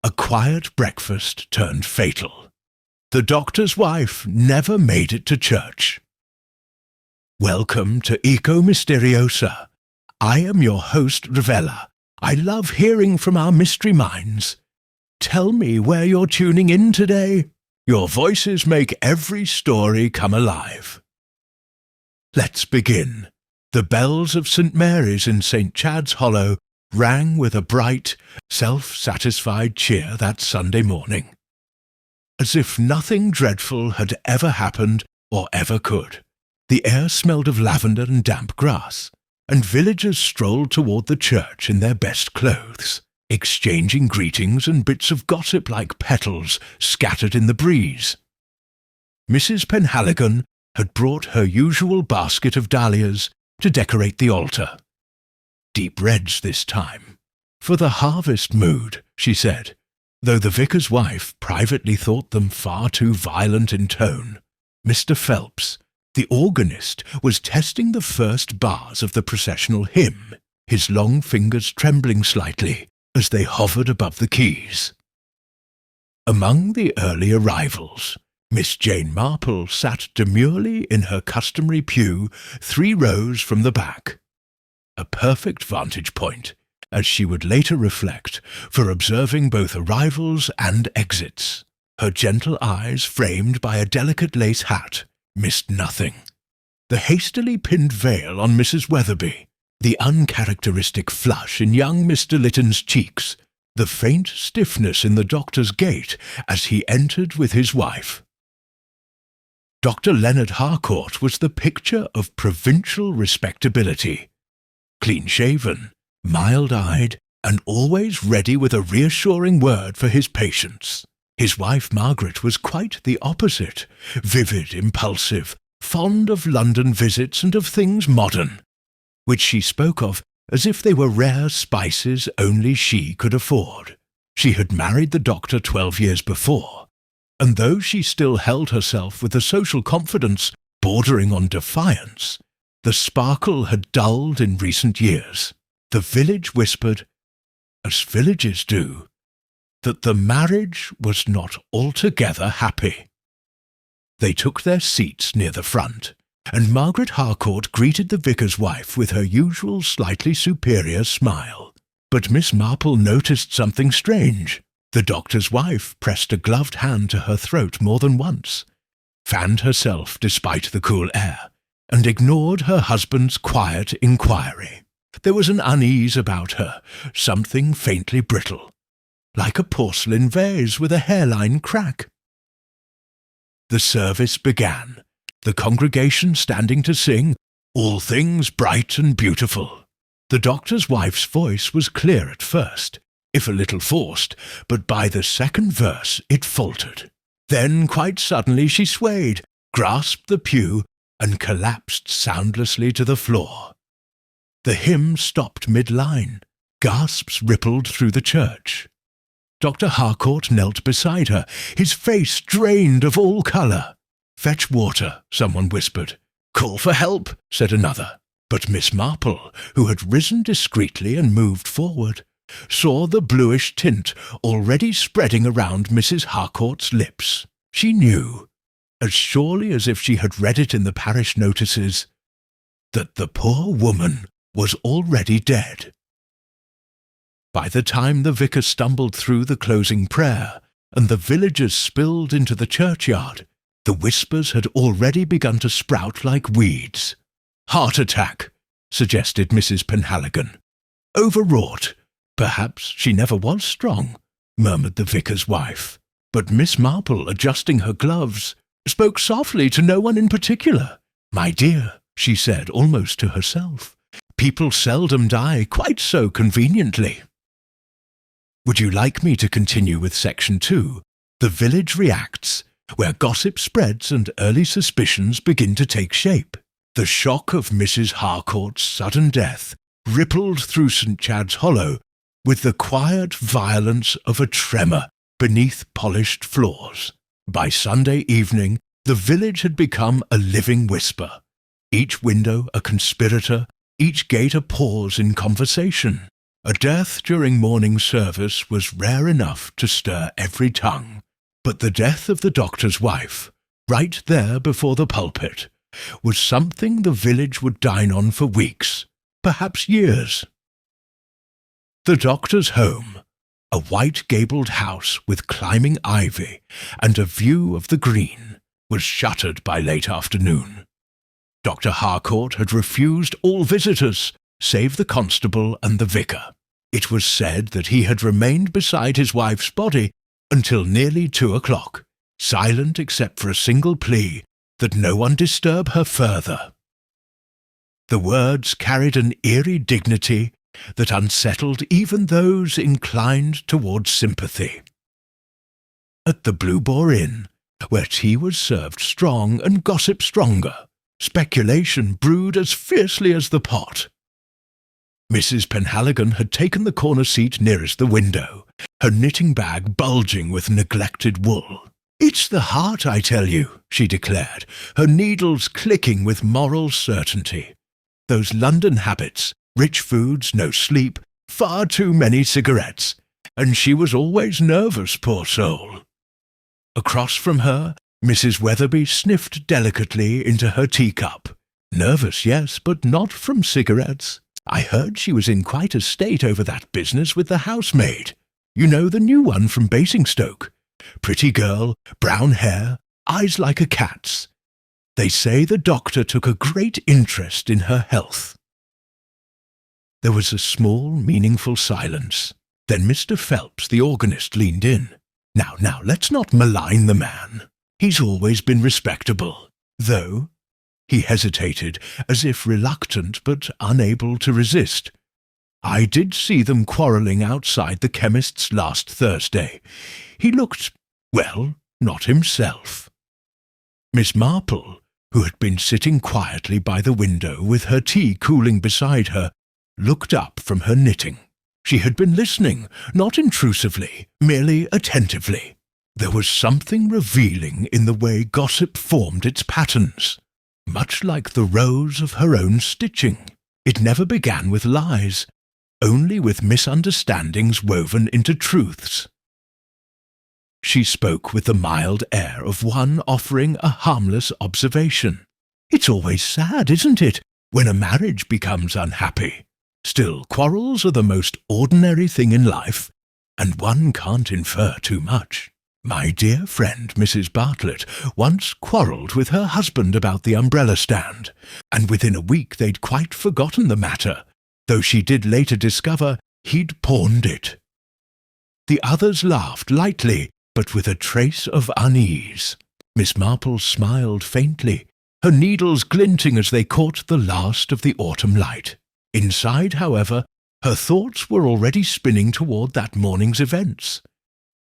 a quiet breakfast turned fatal. The doctor's wife never made it to church. Welcome to Eco Mysteriosa. I am your host, Ravella. I love hearing from our mystery minds. Tell me where you're tuning in today. Your voices make every story come alive. Let's begin. The bells of St. Mary's in St. Chad's Hollow rang with a bright, self-satisfied cheer that Sunday morning, as if nothing dreadful had ever happened or ever could. The air smelled of lavender and damp grass, and villagers strolled toward the church in their best clothes, exchanging greetings and bits of gossip like petals scattered in the breeze. Mrs. Penhaligon had brought her usual basket of dahlias to decorate the altar. Deep reds this time, for the harvest mood, she said, though the vicar's wife privately thought them far too violent in tone. Mr. Phelps, the organist, was testing the first bars of the processional hymn, his long fingers trembling slightly as they hovered above the keys. Among the early arrivals, Miss Jane Marple sat demurely in her customary pew 3 rows from the back. A perfect vantage point, as she would later reflect, for observing both arrivals and exits. Her gentle eyes, framed by a delicate lace hat, missed nothing. The hastily pinned veil on Mrs. Weatherby, the uncharacteristic flush in young Mr. Lytton's cheeks, the faint stiffness in the doctor's gait as he entered with his wife. Dr. Leonard Harcourt was the picture of provincial respectability. Clean-shaven, mild-eyed, and always ready with a reassuring word for his patients. His wife Margaret was quite the opposite, vivid, impulsive, fond of London visits and of things modern, which she spoke of as if they were rare spices only she could afford. She had married the doctor 12 years before, and though she still held herself with a social confidence bordering on defiance, the sparkle had dulled in recent years. The village whispered, as villages do, that the marriage was not altogether happy. They took their seats near the front, and Margaret Harcourt greeted the vicar's wife with her usual slightly superior smile. But Miss Marple noticed something strange. The doctor's wife pressed a gloved hand to her throat more than once, fanned herself despite the cool air, and ignored her husband's quiet inquiry. There was an unease about her, something faintly brittle, like a porcelain vase with a hairline crack. The service began, the congregation standing to sing "All Things Bright and Beautiful." The doctor's wife's voice was clear at first, if a little forced, but by the second verse it faltered. Then, quite suddenly, she swayed, grasped the pew, and collapsed soundlessly to the floor. The hymn stopped mid-line. Gasps rippled through the church. Dr. Harcourt knelt beside her, his face drained of all colour. "Fetch water," someone whispered. "Call for help," said another. But Miss Marple, who had risen discreetly and moved forward, saw the bluish tint already spreading around Mrs. Harcourt's lips. She knew, as surely as if she had read it in the parish notices, that the poor woman was already dead. By the time the vicar stumbled through the closing prayer and the villagers spilled into the churchyard, the whispers had already begun to sprout like weeds. "Heart attack," suggested Mrs. Penhaligon. "Overwrought. Perhaps she never was strong," murmured the vicar's wife. But Miss Marple, adjusting her gloves, spoke softly to no one in particular. "My dear," she said almost to herself, "people seldom die quite so conveniently." Would you like me to continue with Section 2, The Village Reacts, where gossip spreads and early suspicions begin to take shape? The shock of Mrs. Harcourt's sudden death rippled through St. Chad's Hollow with the quiet violence of a tremor beneath polished floors. By Sunday evening, the village had become a living whisper, each window a conspirator, each gate a pause in conversation. A death during morning service was rare enough to stir every tongue, but the death of the doctor's wife, right there before the pulpit, was something the village would dine on for weeks, perhaps years. The doctor's home, a white-gabled house with climbing ivy and a view of the green, was shuttered by late afternoon. Dr. Harcourt had refused all visitors, save the constable and the vicar. It was said that he had remained beside his wife's body until nearly 2 o'clock, silent except for a single plea that no one disturb her further. The words carried an eerie dignity that unsettled even those inclined towards sympathy. At the Blue Boar Inn, where tea was served strong and gossip stronger, speculation brewed as fiercely as the pot. Mrs. Penhaligon had taken the corner seat nearest the window, her knitting bag bulging with neglected wool. "It's the heart, I tell you," she declared, her needles clicking with moral certainty. "Those London habits, rich foods, no sleep, far too many cigarettes, and she was always nervous, poor soul." Across from her, Mrs. Weatherby sniffed delicately into her teacup. "Nervous, yes, but not from cigarettes. I heard she was in quite a state over that business with the housemaid. You know, the new one from Basingstoke. Pretty girl, brown hair, eyes like a cat's. They say the doctor took a great interest in her health." There was a small, meaningful silence. Then Mr. Phelps, the organist, leaned in. Now, let's not malign the man. He's always been respectable, though—" He hesitated, as if reluctant but unable to resist. "I did see them quarrelling outside the chemist's last Thursday. He looked, well, not himself." Miss Marple, who had been sitting quietly by the window with her tea cooling beside her, looked up from her knitting. She had been listening, not intrusively, merely attentively. There was something revealing in the way gossip formed its patterns. Much like the rows of her own stitching, it never began with lies, only with misunderstandings woven into truths. She spoke with the mild air of one offering a harmless observation. "It's always sad, isn't it, when a marriage becomes unhappy? Still, quarrels are the most ordinary thing in life, and one can't infer too much. My dear friend Mrs. Bartlett once quarrelled with her husband about the umbrella stand, and within a week they'd quite forgotten the matter, though she did later discover he'd pawned it." The others laughed lightly, but with a trace of unease. Miss Marple smiled faintly, her needles glinting as they caught the last of the autumn light. Inside, however, her thoughts were already spinning toward that morning's events.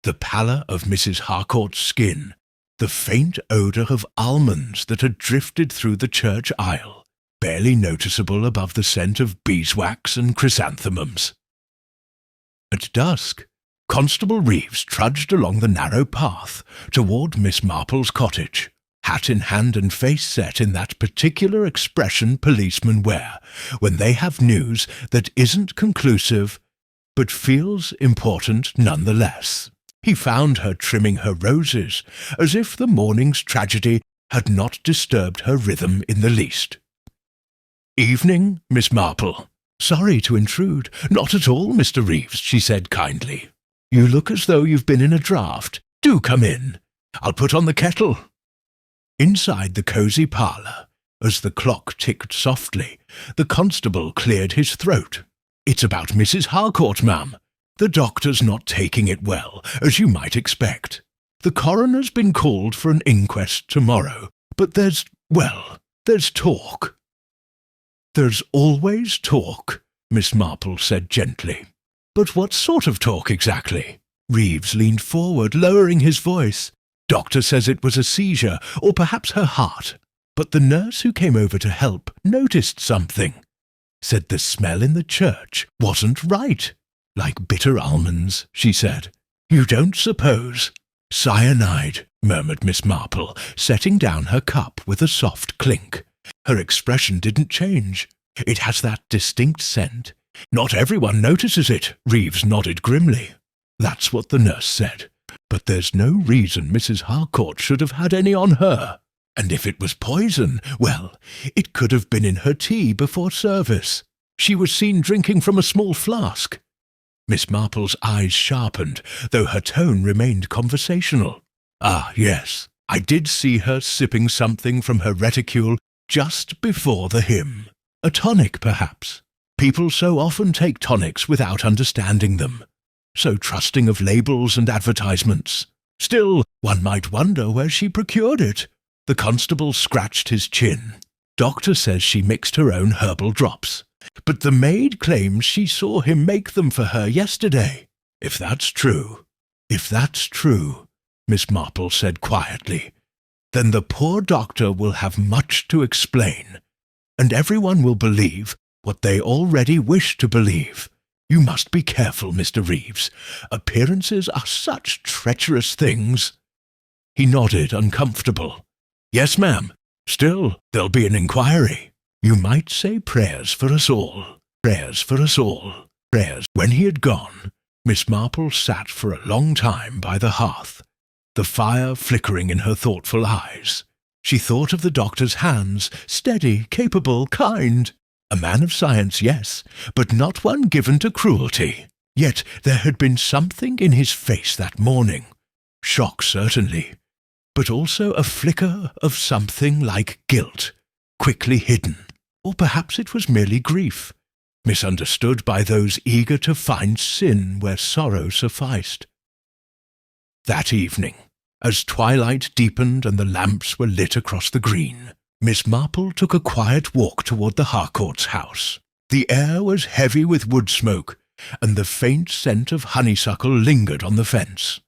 The pallor of Mrs. Harcourt's skin, the faint odour of almonds that had drifted through the church aisle, barely noticeable above the scent of beeswax and chrysanthemums. At dusk, Constable Reeves trudged along the narrow path toward Miss Marple's cottage, hat in hand and face set in that particular expression policemen wear when they have news that isn't conclusive but feels important nonetheless. He found her trimming her roses, as if the morning's tragedy had not disturbed her rhythm in the least. "Evening, Miss Marple. Sorry to intrude. Not at all, Mr. Reeves," she said kindly. "You look as though you've been in a draught. Do come in. I'll put on the kettle." Inside the cosy parlour, as the clock ticked softly, the constable cleared his throat. "It's about Mrs. Harcourt, ma'am. The doctor's not taking it well, as you might expect. The coroner's been called for an inquest tomorrow, but there's talk." "There's always talk," Miss Marple said gently. "But what sort of talk exactly?" Reeves leaned forward, lowering his voice. "Doctor says it was a seizure, or perhaps her heart. But the nurse who came over to help noticed something. Said the smell in the church wasn't right. Like bitter almonds, she said. You don't suppose—" "Cyanide," murmured Miss Marple, setting down her cup with a soft clink. Her expression didn't change. It has that distinct scent, Not everyone notices it, Reeves nodded grimly. That's what the nurse said. But there's no reason Mrs. Harcourt should have had any on her. And if it was poison, well, it could have been in her tea before service. She was seen drinking from a small flask. Miss Marple's eyes sharpened, though her tone remained conversational. Ah, yes, I did see her sipping something from her reticule just before the hymn. A tonic, perhaps. People so often take tonics without understanding them. So trusting of labels and advertisements. Still, one might wonder where she procured it. The constable scratched his chin. Doctor says she mixed her own herbal drops. But the maid claims she saw him make them for her yesterday. If that's true, Miss Marple said quietly, then the poor doctor will have much to explain, and everyone will believe what they already wish to believe. You must be careful, Mr. Reeves. Appearances are such treacherous things. He nodded, uncomfortable. Yes, ma'am. Still, there'll be an inquiry. You might say prayers for us all. Prayers for us all. Prayers. When he had gone, Miss Marple sat for a long time by the hearth, the fire flickering in her thoughtful eyes. She thought of the doctor's hands, steady, capable, kind. A man of science, yes, but not one given to cruelty. Yet there had been something in his face that morning. Shock, certainly, but also a flicker of something like guilt, quickly hidden. Or perhaps it was merely grief, misunderstood by those eager to find sin where sorrow sufficed. That evening, as twilight deepened and the lamps were lit across the green, Miss Marple took a quiet walk toward the Harcourt's house. The air was heavy with wood smoke, and the faint scent of honeysuckle lingered on the fence.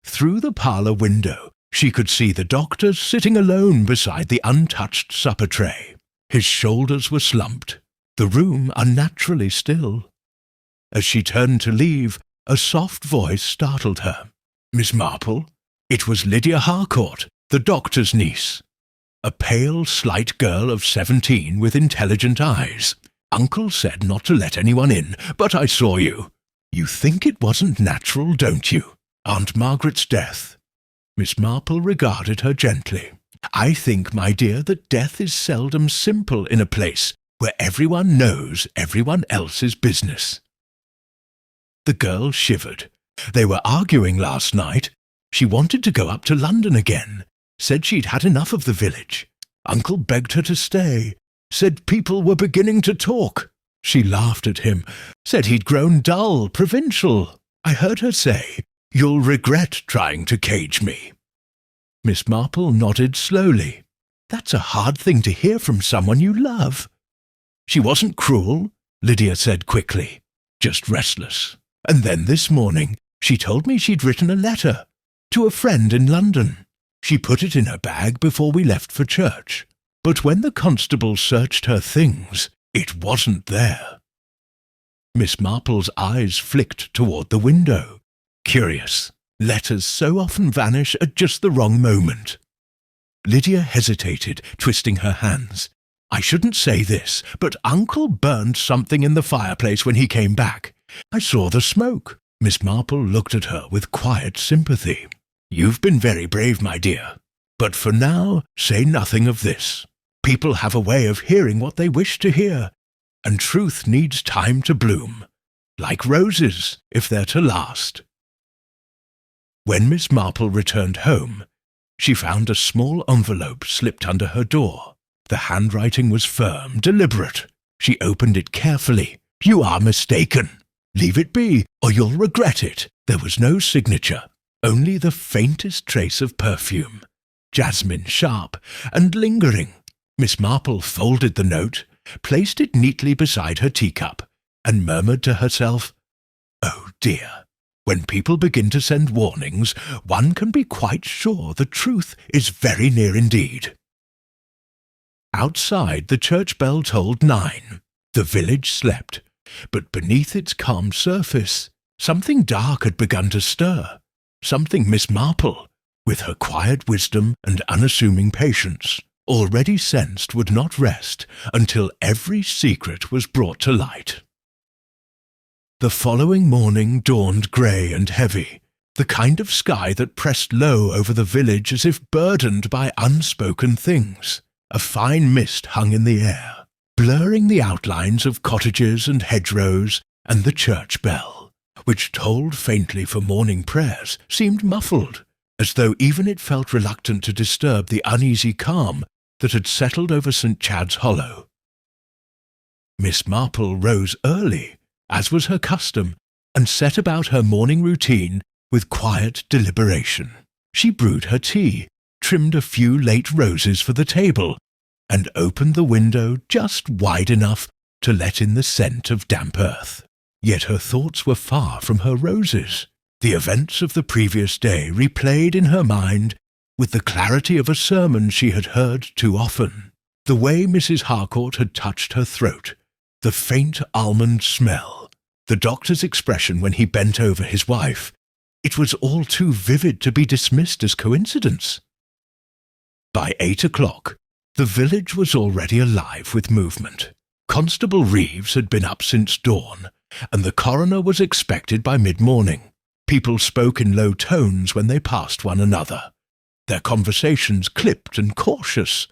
Through the parlour window, she could see the doctor sitting alone beside the untouched supper tray. His shoulders were slumped, the room unnaturally still. As she turned to leave, a soft voice startled her. Miss Marple? It was Lydia Harcourt, the doctor's niece. A pale, slight girl of 17 with intelligent eyes. Uncle said not to let anyone in, but I saw you. You think it wasn't natural, don't you? Aunt Margaret's death. Miss Marple regarded her gently. I think, my dear, that death is seldom simple in a place where everyone knows everyone else's business. The girl shivered. They were arguing last night. She wanted to go up to London again, said she'd had enough of the village. Uncle begged her to stay, said people were beginning to talk. She laughed at him, said he'd grown dull, provincial. I heard her say, "You'll regret trying to cage me." Miss Marple nodded slowly. That's a hard thing to hear from someone you love. She wasn't cruel, Lydia said quickly, just restless. And then this morning she told me she'd written a letter to a friend in London. She put it in her bag before we left for church. But when the constable searched her things, it wasn't there. Miss Marple's eyes flicked toward the window. Curious. Letters so often vanish at just the wrong moment. Lydia hesitated, twisting her hands. I shouldn't say this, but Uncle burned something in the fireplace when he came back. I saw the smoke. Miss Marple looked at her with quiet sympathy. You've been very brave, my dear. But for now, say nothing of this. People have a way of hearing what they wish to hear, and truth needs time to bloom, like roses, if they're to last. When Miss Marple returned home, she found a small envelope slipped under her door. The handwriting was firm, deliberate. She opened it carefully. You are mistaken. Leave it be, or you'll regret it. There was no signature, only the faintest trace of perfume. Jasmine, sharp and lingering. Miss Marple folded the note, placed it neatly beside her teacup, and murmured to herself, Oh dear. When people begin to send warnings, one can be quite sure the truth is very near indeed. Outside, the church bell tolled 9. The village slept, but beneath its calm surface, something dark had begun to stir, something Miss Marple, with her quiet wisdom and unassuming patience, already sensed would not rest until every secret was brought to light. The following morning dawned grey and heavy, the kind of sky that pressed low over the village as if burdened by unspoken things. A fine mist hung in the air, blurring the outlines of cottages and hedgerows, and the church bell, which tolled faintly for morning prayers, seemed muffled, as though even it felt reluctant to disturb the uneasy calm that had settled over St. Chad's Hollow. Miss Marple rose early, as was her custom, and set about her morning routine with quiet deliberation. She brewed her tea, trimmed a few late roses for the table, and opened the window just wide enough to let in the scent of damp earth. Yet her thoughts were far from her roses. The events of the previous day replayed in her mind with the clarity of a sermon she had heard too often. The way Mrs. Harcourt had touched her throat, the faint almond smell, the doctor's expression when he bent over his wife. It was all too vivid to be dismissed as coincidence. By 8 o'clock, the village was already alive with movement. Constable Reeves had been up since dawn, and the coroner was expected by mid-morning. People spoke in low tones when they passed one another, their conversations clipped and cautious,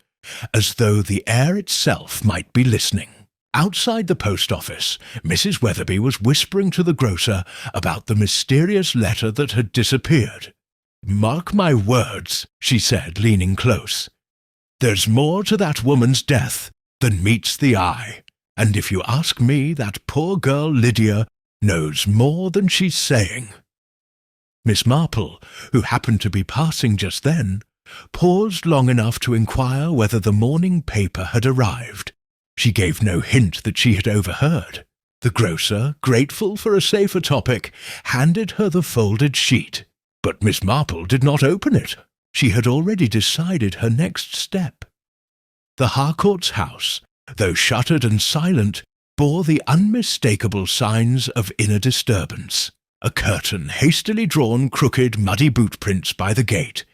as though the air itself might be listening. Outside the post office, Mrs. Weatherby was whispering to the grocer about the mysterious letter that had disappeared. "Mark my words," she said, leaning close. "There's more to that woman's death than meets the eye, and if you ask me, that poor girl Lydia knows more than she's saying." Miss Marple, who happened to be passing just then, paused long enough to inquire whether the morning paper had arrived. She gave no hint that she had overheard. The grocer, grateful for a safer topic, handed her the folded sheet. But Miss Marple did not open it. She had already decided her next step. The Harcourt's house, though shuttered and silent, bore the unmistakable signs of inner disturbance. A curtain, hastily drawn, crooked, muddy boot-prints by the gate,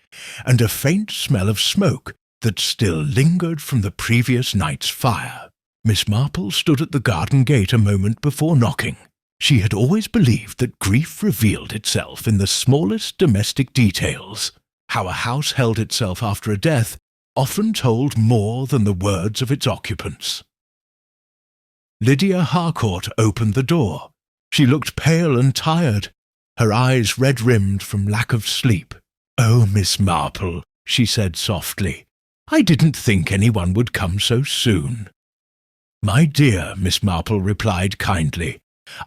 and a faint smell of smoke that still lingered from the previous night's fire. Miss Marple stood at the garden gate a moment before knocking. She had always believed that grief revealed itself in the smallest domestic details. How a house held itself after a death often told more than the words of its occupants. Lydia Harcourt opened the door. She looked pale and tired, her eyes red-rimmed from lack of sleep. "Oh, Miss Marple," she said softly, "I didn't think anyone would come so soon." "My dear," Miss Marple replied kindly,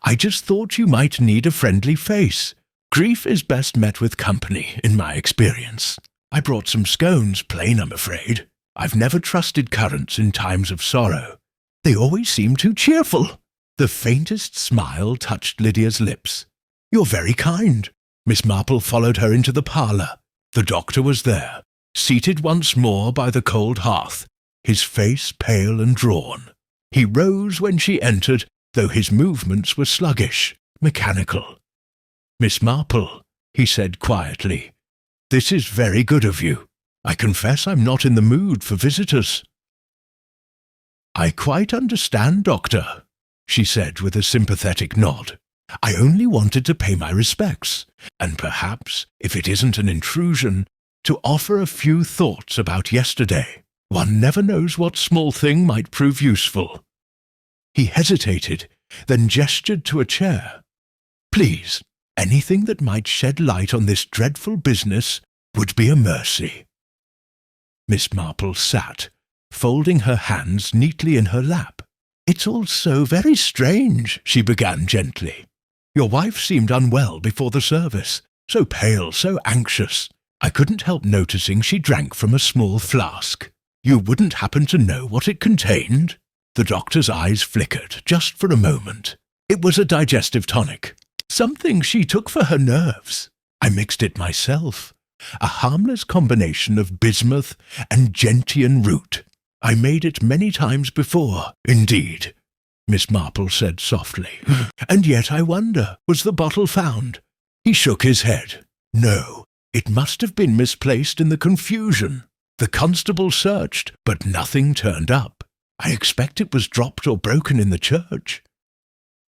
"I just thought you might need a friendly face. Grief is best met with company, in my experience. I brought some scones, plain, I'm afraid. I've never trusted currants in times of sorrow. They always seem too cheerful." The faintest smile touched Lydia's lips. "You're very kind." Miss Marple followed her into the parlour. The doctor was there, seated once more by the cold hearth, his face pale and drawn. He rose when she entered, though his movements were sluggish, mechanical. "Miss Marple," he said quietly, "this is very good of you. I confess I'm not in the mood for visitors." "I quite understand, Doctor," she said with a sympathetic nod. "I only wanted to pay my respects, and perhaps, if it isn't an intrusion, to offer a few thoughts about yesterday. One never knows what small thing might prove useful." He hesitated, then gestured to a chair. "Please, anything that might shed light on this dreadful business would be a mercy." Miss Marple sat, folding her hands neatly in her lap. "It's all so very strange," she began gently. "Your wife seemed unwell before the service, so pale, so anxious. I couldn't help noticing she drank from a small flask. You wouldn't happen to know what it contained?" The doctor's eyes flickered, just for a moment. "It was a digestive tonic. Something she took for her nerves. I mixed it myself. A harmless combination of bismuth and gentian root. I made it many times before, indeed," Miss Marple said softly. "And yet I wonder, was the bottle found?" He shook his head. "No, it must have been misplaced in the confusion. The constable searched, but nothing turned up. I expect it was dropped or broken in the church."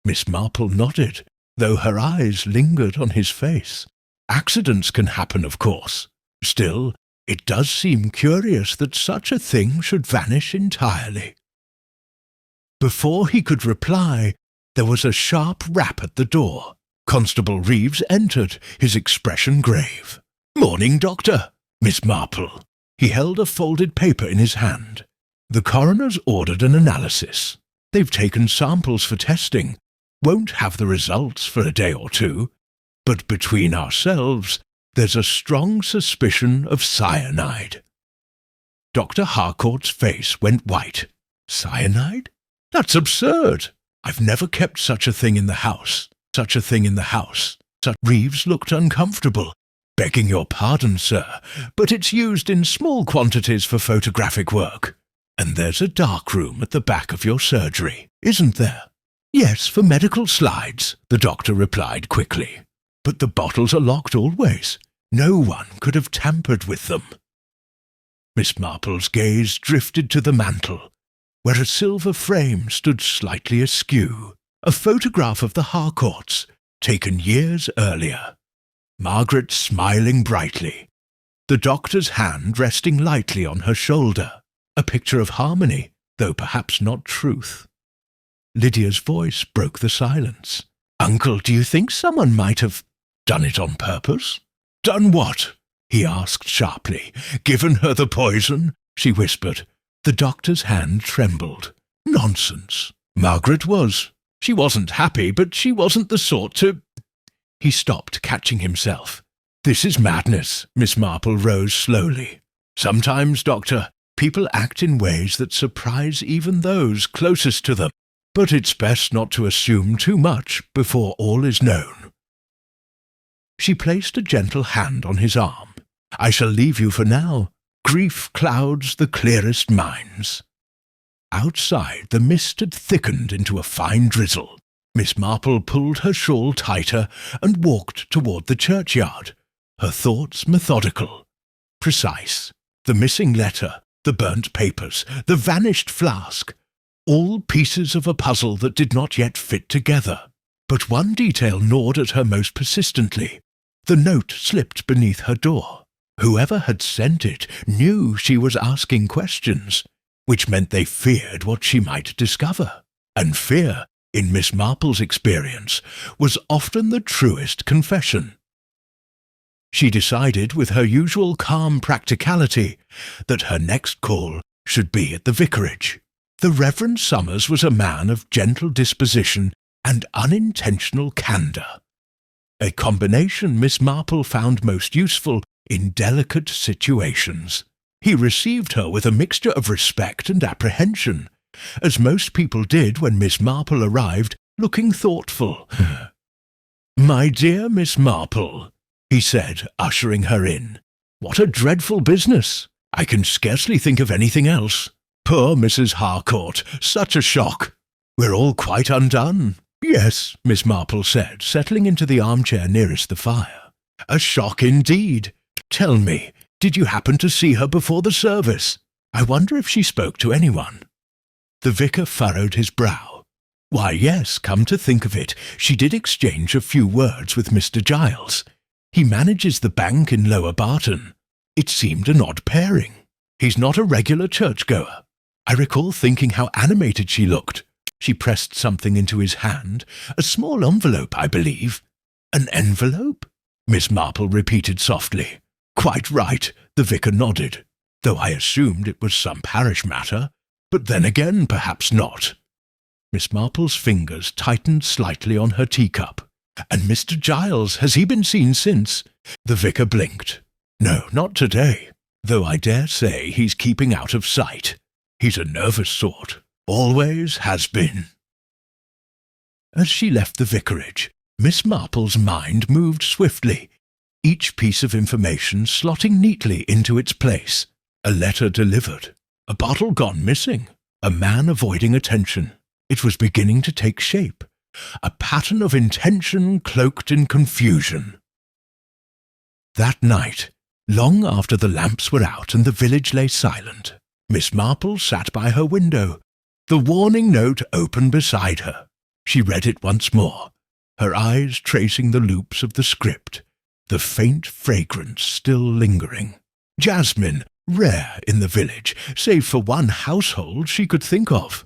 Miss Marple nodded, though her eyes lingered on his face. Accidents can happen, of course. Still, it does seem curious that such a thing should vanish entirely. Before he could reply, there was a sharp rap at the door. Constable Reeves entered, his expression grave. "Morning, Doctor." "Miss Marple." He held a folded paper in his hand. "The coroner's ordered an analysis. They've taken samples for testing. Won't have the results for a day or two. But between ourselves, there's a strong suspicion of cyanide." Dr. Harcourt's face went white. "Cyanide? That's absurd. I've never kept such a thing in the house. Such a thing in the house." Reeves looked uncomfortable. "Begging your pardon, sir, but it's used in small quantities for photographic work. And there's a dark room at the back of your surgery, isn't there?" "Yes, for medical slides," the doctor replied quickly. "But the bottles are locked always. No one could have tampered with them." Miss Marple's gaze drifted to the mantel, where a silver frame stood slightly askew, a photograph of the Harcourts, taken years earlier. Margaret smiling brightly, the doctor's hand resting lightly on her shoulder, a picture of harmony, though perhaps not truth. Lydia's voice broke the silence. "Uncle, do you think someone might have done it on purpose?" "Done what?" he asked sharply. "Given her the poison?" she whispered. The doctor's hand trembled. "Nonsense. Margaret was. She wasn't happy, but she wasn't the sort to—" He stopped, catching himself. "This is madness." Miss Marple rose slowly. "Sometimes, Doctor, people act in ways that surprise even those closest to them. But it's best not to assume too much before all is known." She placed a gentle hand on his arm. "I shall leave you for now. Grief clouds the clearest minds." Outside, the mist had thickened into a fine drizzle. Miss Marple pulled her shawl tighter and walked toward the churchyard, her thoughts methodical, precise. The missing letter, the burnt papers, the vanished flask, all pieces of a puzzle that did not yet fit together. But one detail gnawed at her most persistently. The note slipped beneath her door. Whoever had sent it knew she was asking questions, which meant they feared what she might discover. And fear, in Miss Marple's experience, was often the truest confession. She decided, with her usual calm practicality, that her next call should be at the vicarage. The Reverend Summers was a man of gentle disposition and unintentional candour, a combination Miss Marple found most useful in delicate situations. He received her with a mixture of respect and apprehension, as most people did when Miss Marple arrived, looking thoughtful. "My dear Miss Marple," he said, ushering her in, "what a dreadful business! I can scarcely think of anything else. Poor Mrs. Harcourt, such a shock. We're all quite undone." "Yes," Miss Marple said, settling into the armchair nearest the fire. "A shock indeed. Tell me, did you happen to see her before the service? I wonder if she spoke to anyone." The vicar furrowed his brow. "Why, yes, come to think of it, she did exchange a few words with Mr. Giles. He manages the bank in Lower Barton. It seemed an odd pairing. He's not a regular churchgoer. I recall thinking how animated she looked." She pressed something into his hand, a small envelope, I believe. "An envelope?" Miss Marple repeated softly. "Quite right," the vicar nodded, "though I assumed it was some parish matter. But then again, perhaps not." Miss Marple's fingers tightened slightly on her teacup. "And Mr. Giles, has he been seen since?" The vicar blinked. "No, not today, though I dare say he's keeping out of sight. He's a nervous sort. Always has been." As she left the vicarage, Miss Marple's mind moved swiftly, each piece of information slotting neatly into its place. A letter delivered, a bottle gone missing, a man avoiding attention. It was beginning to take shape, a pattern of intention cloaked in confusion. That night, long after the lamps were out and the village lay silent, Miss Marple sat by her window, the warning note open beside her. She read it once more, her eyes tracing the loops of the script, the faint fragrance still lingering. Jasmine, rare in the village, save for one household she could think of.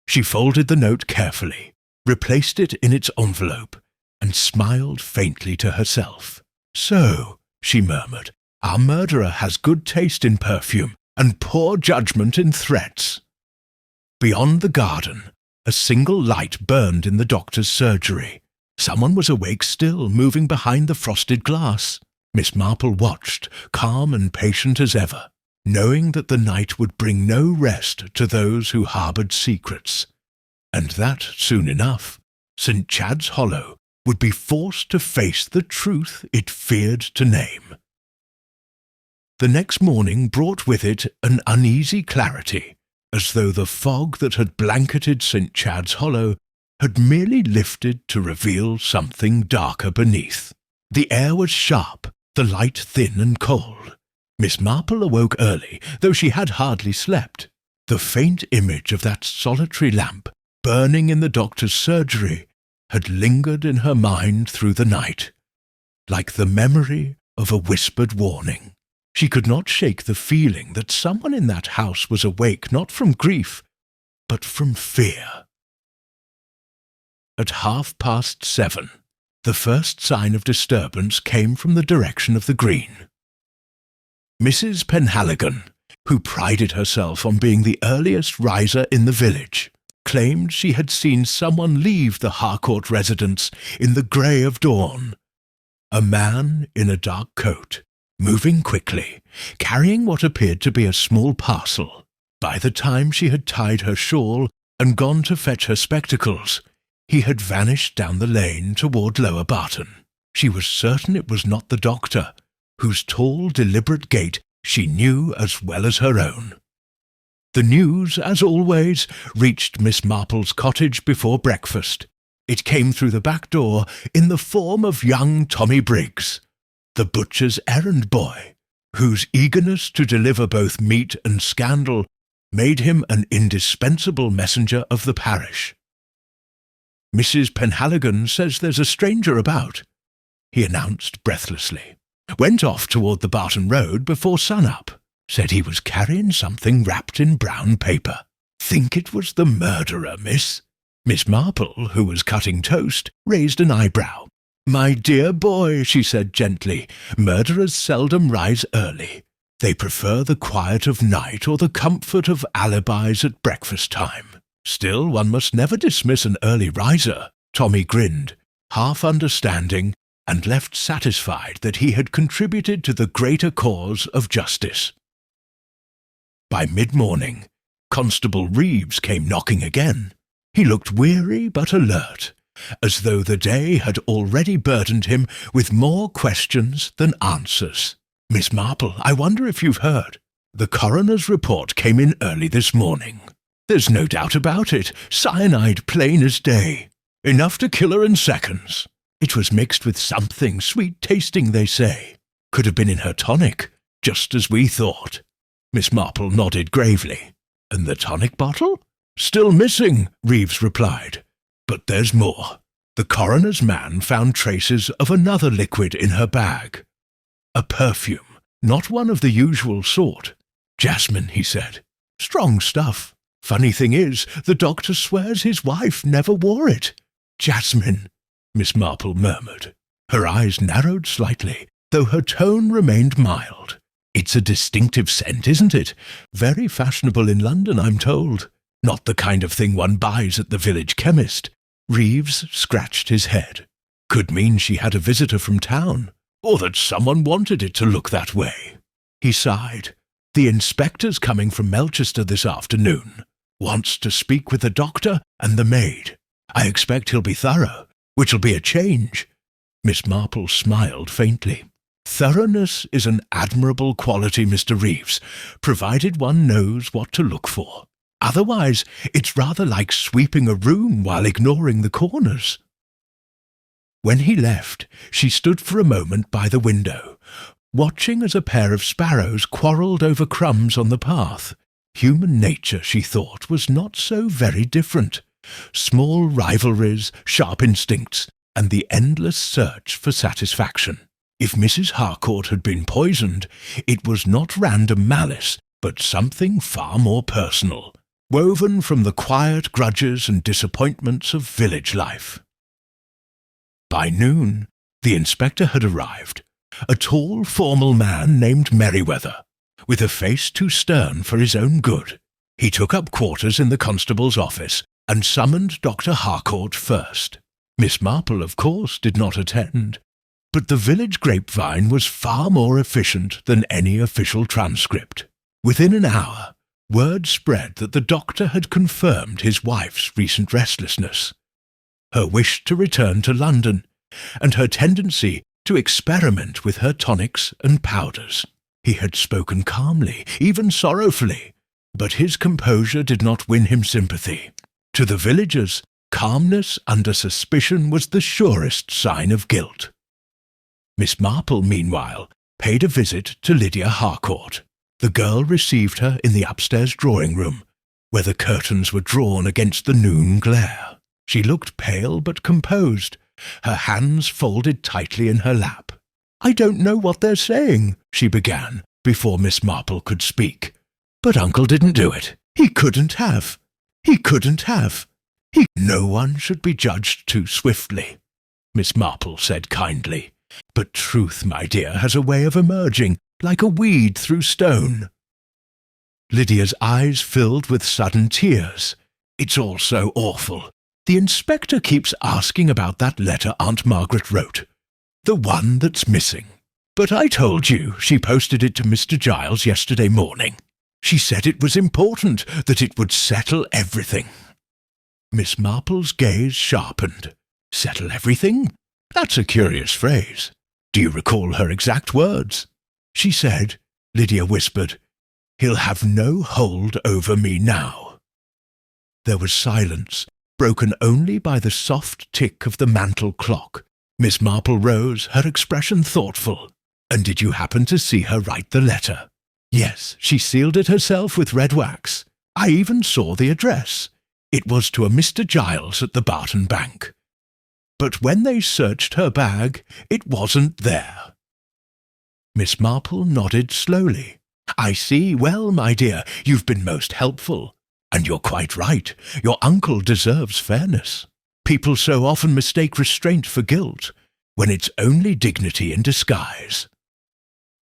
She folded the note carefully, replaced it in its envelope, and smiled faintly to herself. "So," she murmured, "our murderer has good taste in perfume and poor judgment in threats." Beyond the garden, a single light burned in the doctor's surgery. Someone was awake still, moving behind the frosted glass. Miss Marple watched, calm and patient as ever, knowing that the night would bring no rest to those who harboured secrets, and that, soon enough, St. Chad's Hollow would be forced to face the truth it feared to name. The next morning brought with it an uneasy clarity, as though the fog that had blanketed St. Chad's Hollow had merely lifted to reveal something darker beneath. The air was sharp, the light thin and cold. Miss Marple awoke early, though she had hardly slept. The faint image of that solitary lamp, burning in the doctor's surgery, had lingered in her mind through the night, like the memory of a whispered warning. She could not shake the feeling that someone in that house was awake not from grief, but from fear. At 7:30, the first sign of disturbance came from the direction of the green. Mrs. Penhaligon, who prided herself on being the earliest riser in the village, claimed she had seen someone leave the Harcourt residence in the grey of dawn. A man in a dark coat, moving quickly, carrying what appeared to be a small parcel. By the time she had tied her shawl and gone to fetch her spectacles, he had vanished down the lane toward Lower Barton. She was certain it was not the doctor, whose tall, deliberate gait she knew as well as her own. The news, as always, reached Miss Marple's cottage before breakfast. It came through the back door in the form of young Tommy Briggs, the butcher's errand boy, whose eagerness to deliver both meat and scandal made him an indispensable messenger of the parish. "Mrs. Penhaligon says there's a stranger about," he announced breathlessly. "Went off toward the Barton Road before sun-up. Said he was carrying something wrapped in brown paper. Think it was the murderer, miss?" Miss Marple, who was cutting toast, raised an eyebrow. "My dear boy," she said gently, "murderers seldom rise early. They prefer the quiet of night or the comfort of alibis at breakfast time. Still, one must never dismiss an early riser." Tommy grinned, half understanding, and left satisfied that he had contributed to the greater cause of justice. By mid-morning, Constable Reeves came knocking again. He looked weary but alert, as though the day had already burdened him with more questions than answers. "Miss Marple, I wonder if you've heard. The coroner's report came in early this morning. There's no doubt about it. Cyanide plain as day. Enough to kill her in seconds. It was mixed with something sweet-tasting, they say. Could have been in her tonic, just as we thought." Miss Marple nodded gravely. "And the tonic bottle?" "Still missing," Reeves replied. "But there's more. The coroner's man found traces of another liquid in her bag. A perfume, not one of the usual sort. Jasmine, he said. Strong stuff. Funny thing is, the doctor swears his wife never wore it." "Jasmine," Miss Marple murmured. Her eyes narrowed slightly, though her tone remained mild. "It's a distinctive scent, isn't it? Very fashionable in London, I'm told. Not the kind of thing one buys at the village chemist." Reeves scratched his head. "Could mean she had a visitor from town, or that someone wanted it to look that way." He sighed. "The inspector's coming from Melchester this afternoon. Wants to speak with the doctor and the maid. I expect he'll be thorough, which'll be a change." Miss Marple smiled faintly. "Thoroughness is an admirable quality, Mr. Reeves, provided one knows what to look for. Otherwise, it's rather like sweeping a room while ignoring the corners." When he left, she stood for a moment by the window, watching as a pair of sparrows quarrelled over crumbs on the path. Human nature, she thought, was not so very different. Small rivalries, sharp instincts, and the endless search for satisfaction. If Mrs. Harcourt had been poisoned, it was not random malice, but something far more personal, woven from the quiet grudges and disappointments of village life. By noon, the inspector had arrived, a tall, formal man named Merriweather, with a face too stern for his own good. He took up quarters in the constable's office and summoned Dr. Harcourt first. Miss Marple, of course, did not attend, but the village grapevine was far more efficient than any official transcript. Within an hour, word spread that the doctor had confirmed his wife's recent restlessness, her wish to return to London, and her tendency to experiment with her tonics and powders. He had spoken calmly, even sorrowfully, but his composure did not win him sympathy. To the villagers, calmness under suspicion was the surest sign of guilt. Miss Marple, meanwhile, paid a visit to Lydia Harcourt. The girl received her in the upstairs drawing-room, where the curtains were drawn against the noon glare. She looked pale but composed, her hands folded tightly in her lap. "I don't know what they're saying," she began, before Miss Marple could speak. "But Uncle didn't do it. He couldn't have. He couldn't have. No one should be judged too swiftly," Miss Marple said kindly. "But truth, my dear, has a way of emerging, like a weed through stone." Lydia's eyes filled with sudden tears. "It's all so awful. The inspector keeps asking about that letter Aunt Margaret wrote, the one that's missing. But I told you she posted it to Mr. Giles yesterday morning. She said it was important, that it would settle everything." Miss Marple's gaze sharpened. "Settle everything? That's a curious phrase. Do you recall her exact words?" "She said," Lydia whispered, "he'll have no hold over me now." There was silence, broken only by the soft tick of the mantel clock. Miss Marple rose, her expression thoughtful. "And did you happen to see her write the letter?" "Yes, she sealed it herself with red wax. I even saw the address. It was to a Mr. Giles at the Barton Bank. But when they searched her bag, it wasn't there." Miss Marple nodded slowly. "I see. Well, my dear, you've been most helpful. And you're quite right. Your uncle deserves fairness. People so often mistake restraint for guilt, when it's only dignity in disguise."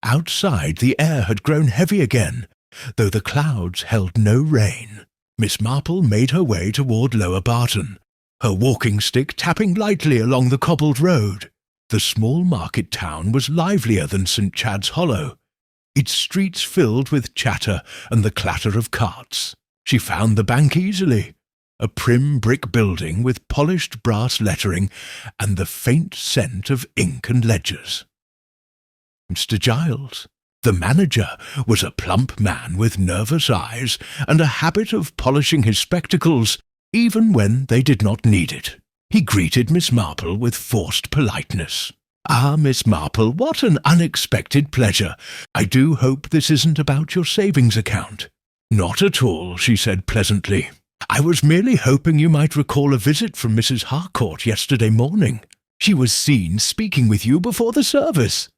Outside, the air had grown heavy again, though the clouds held no rain. Miss Marple made her way toward Lower Barton, her walking-stick tapping lightly along the cobbled road. The small market town was livelier than St. Chad's Hollow, its streets filled with chatter and the clatter of carts. She found the bank easily, a prim brick building with polished brass lettering and the faint scent of ink and ledgers. Mr. Giles, the manager, was a plump man with nervous eyes and a habit of polishing his spectacles even when they did not need it. He greeted Miss Marple with forced politeness. "Ah, Miss Marple, what an unexpected pleasure. I do hope this isn't about your savings account." "Not at all," she said pleasantly. "I was merely hoping you might recall a visit from Mrs. Harcourt yesterday morning. She was seen speaking with you before the service."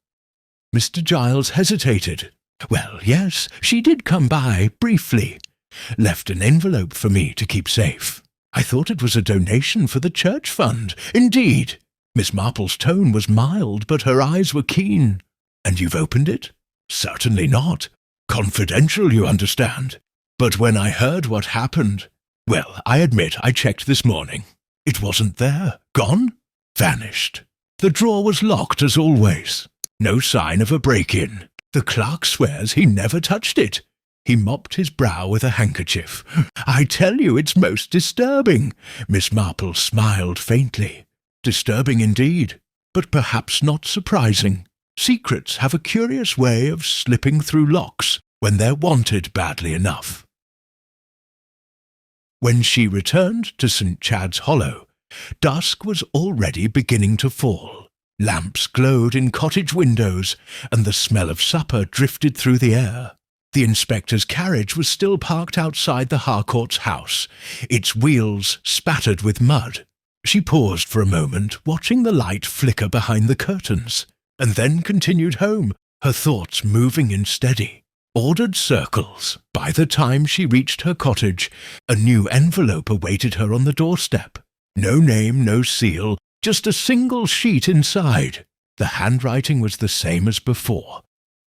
Mr. Giles hesitated. "Well, yes, she did come by, briefly. Left an envelope for me to keep safe. I thought it was a donation for the church fund. Indeed." Miss Marple's tone was mild, but her eyes were keen. "And you've opened it?" "Certainly not. Confidential, you understand. But when I heard what happened, well, I admit I checked this morning. It wasn't there. Gone? Vanished. The drawer was locked as always. No sign of a break-in. The clerk swears he never touched it." He mopped his brow with a handkerchief. "I tell you, it's most disturbing." Miss Marple smiled faintly. "Disturbing indeed, but perhaps not surprising. Secrets have a curious way of slipping through locks when they're wanted badly enough." When she returned to St. Chad's Hollow, dusk was already beginning to fall. Lamps glowed in cottage windows, and the smell of supper drifted through the air. The inspector's carriage was still parked outside the Harcourt's house, its wheels spattered with mud. She paused for a moment, watching the light flicker behind the curtains, and then continued home, her thoughts moving in steady, ordered circles. By the time she reached her cottage, a new envelope awaited her on the doorstep. No name, no seal, just a single sheet inside. The handwriting was the same as before,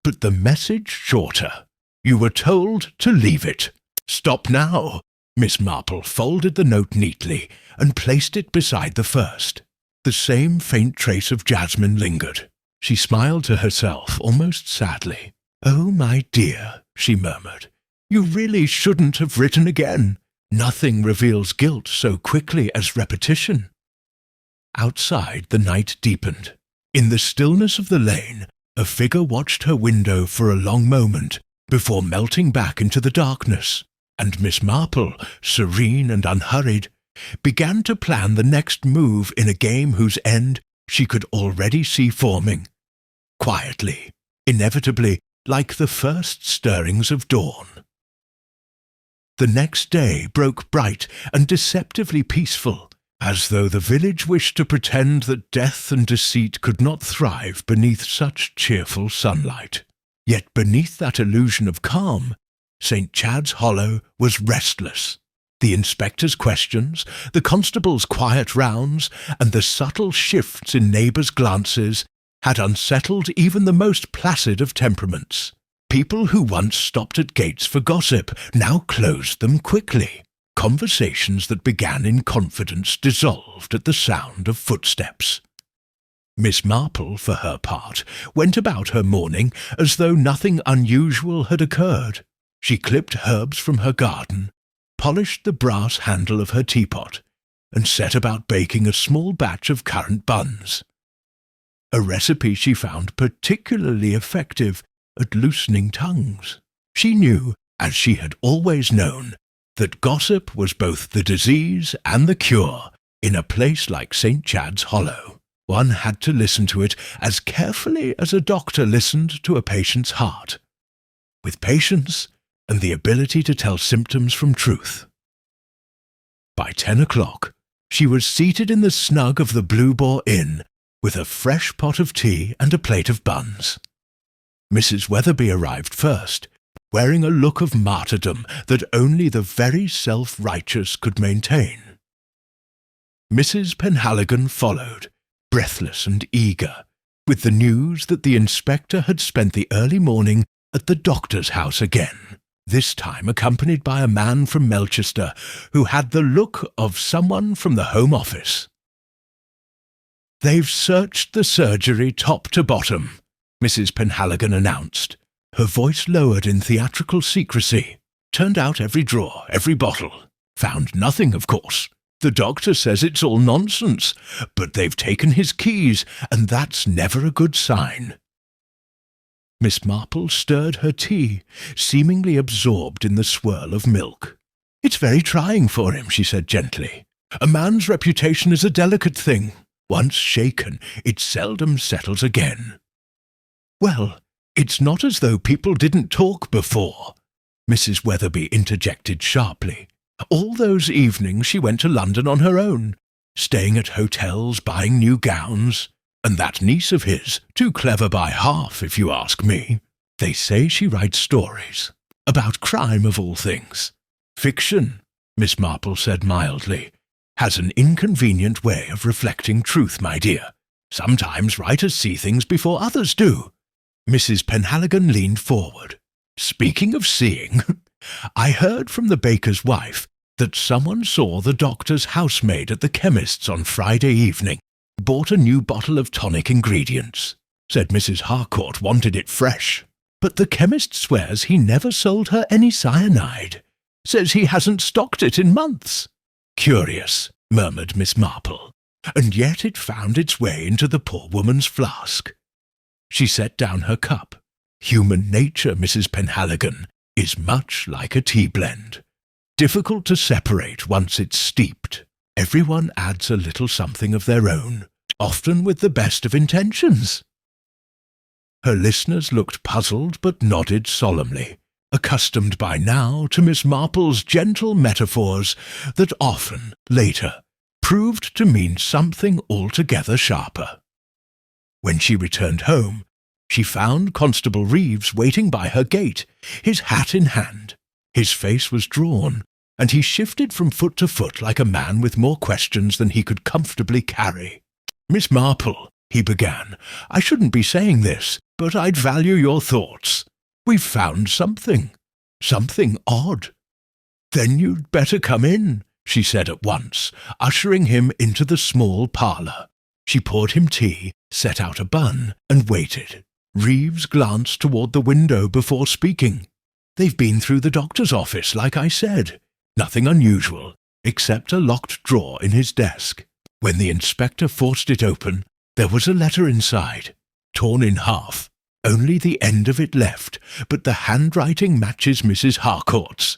but the message shorter. You were told to leave it. Stop now. Miss Marple folded the note neatly and placed it beside the first. The same faint trace of jasmine lingered. She smiled to herself, almost sadly. "Oh, my dear," she murmured, "you really shouldn't have written again. Nothing reveals guilt so quickly as repetition." Outside, the night deepened. In the stillness of the lane, a figure watched her window for a long moment before melting back into the darkness, and Miss Marple, serene and unhurried, began to plan the next move in a game whose end she could already see forming. Quietly, inevitably, like the first stirrings of dawn. The next day broke bright and deceptively peaceful, as though the village wished to pretend that death and deceit could not thrive beneath such cheerful sunlight. Yet beneath that illusion of calm, St. Chad's Hollow was restless. The inspector's questions, the constable's quiet rounds, and the subtle shifts in neighbours' glances had unsettled even the most placid of temperaments. People who once stopped at gates for gossip now closed them quickly. Conversations that began in confidence dissolved at the sound of footsteps. Miss Marple, for her part, went about her morning as though nothing unusual had occurred. She clipped herbs from her garden, polished the brass handle of her teapot, and set about baking a small batch of currant buns. A recipe she found particularly effective at loosening tongues. She knew, as she had always known, that gossip was both the disease and the cure in a place like St. Chad's Hollow. One had to listen to it as carefully as a doctor listened to a patient's heart, with patience and the ability to tell symptoms from truth. By 10 o'clock, she was seated in the snug of the Blue Boar Inn with a fresh pot of tea and a plate of buns. Mrs. Weatherby arrived first, wearing a look of martyrdom that only the very self-righteous could maintain. Mrs. Penhaligon followed, breathless and eager, with the news that the inspector had spent the early morning at the doctor's house again, this time accompanied by a man from Melchester who had the look of someone from the Home Office. "They've searched the surgery top to bottom," Mrs. Penhaligon announced, her voice lowered in theatrical secrecy. "Turned out every drawer, every bottle. Found nothing, of course. The doctor says it's all nonsense, but they've taken his keys, and that's never a good sign." Miss Marple stirred her tea, seemingly absorbed in the swirl of milk. "It's very trying for him," she said gently. "A man's reputation is a delicate thing. Once shaken, it seldom settles again." "Well, it's not as though people didn't talk before," Mrs. Weatherby interjected sharply. "All those evenings she went to London on her own, staying at hotels, buying new gowns. And that niece of his, too clever by half, if you ask me. They say she writes stories. About crime, of all things. Fiction," Miss Marple said mildly, "has an inconvenient way of reflecting truth, my dear. Sometimes writers see things before others do." Mrs. Penhaligon leaned forward. "Speaking of seeing, I heard from the baker's wife that someone saw the doctor's housemaid at the chemist's on Friday evening. Bought a new bottle of tonic ingredients. Said Mrs. Harcourt wanted it fresh. But the chemist swears he never sold her any cyanide. Says he hasn't stocked it in months." "Curious," murmured Miss Marple, "and yet it found its way into the poor woman's flask." She set down her cup. "Human nature, Mrs. Penhaligon, is much like a tea blend. Difficult to separate once it's steeped. Everyone adds a little something of their own, often with the best of intentions." Her listeners looked puzzled but nodded solemnly, accustomed by now to Miss Marple's gentle metaphors that often, later, proved to mean something altogether sharper. When she returned home, she found Constable Reeves waiting by her gate, his hat in hand. His face was drawn, and he shifted from foot to foot like a man with more questions than he could comfortably carry. "Miss Marple," he began, "I shouldn't be saying this, but I'd value your thoughts. We've found something odd." "Then you'd better come in," she said at once, ushering him into the small parlour. She poured him tea, set out a bun, and waited. Reeves glanced toward the window before speaking. "They've been through the doctor's office, like I said. Nothing unusual, except a locked drawer in his desk. When the inspector forced it open, there was a letter inside, torn in half. Only the end of it left, but the handwriting matches Mrs. Harcourt's."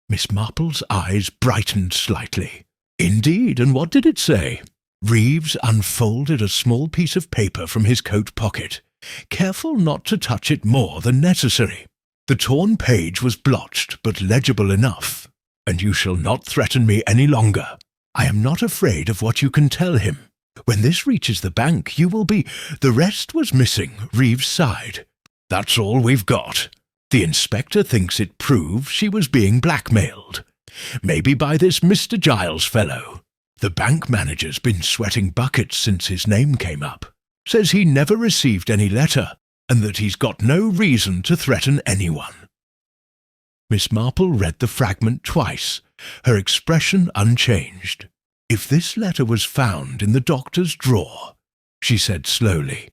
Miss Marple's eyes brightened slightly. "Indeed, and what did it say?" Reeves unfolded a small piece of paper from his coat pocket, careful not to touch it more than necessary. The torn page was blotched, but legible enough. "And you shall not threaten me any longer. I am not afraid of what you can tell him. When this reaches the bank, you will be—" The rest was missing, Reeves sighed. "That's all we've got. The inspector thinks it proves she was being blackmailed. Maybe by this Mr. Giles fellow. The bank manager's been sweating buckets since his name came up. Says he never received any letter, and that he's got no reason to threaten anyone." Miss Marple read the fragment twice, her expression unchanged. "If this letter was found in the doctor's drawer," she said slowly,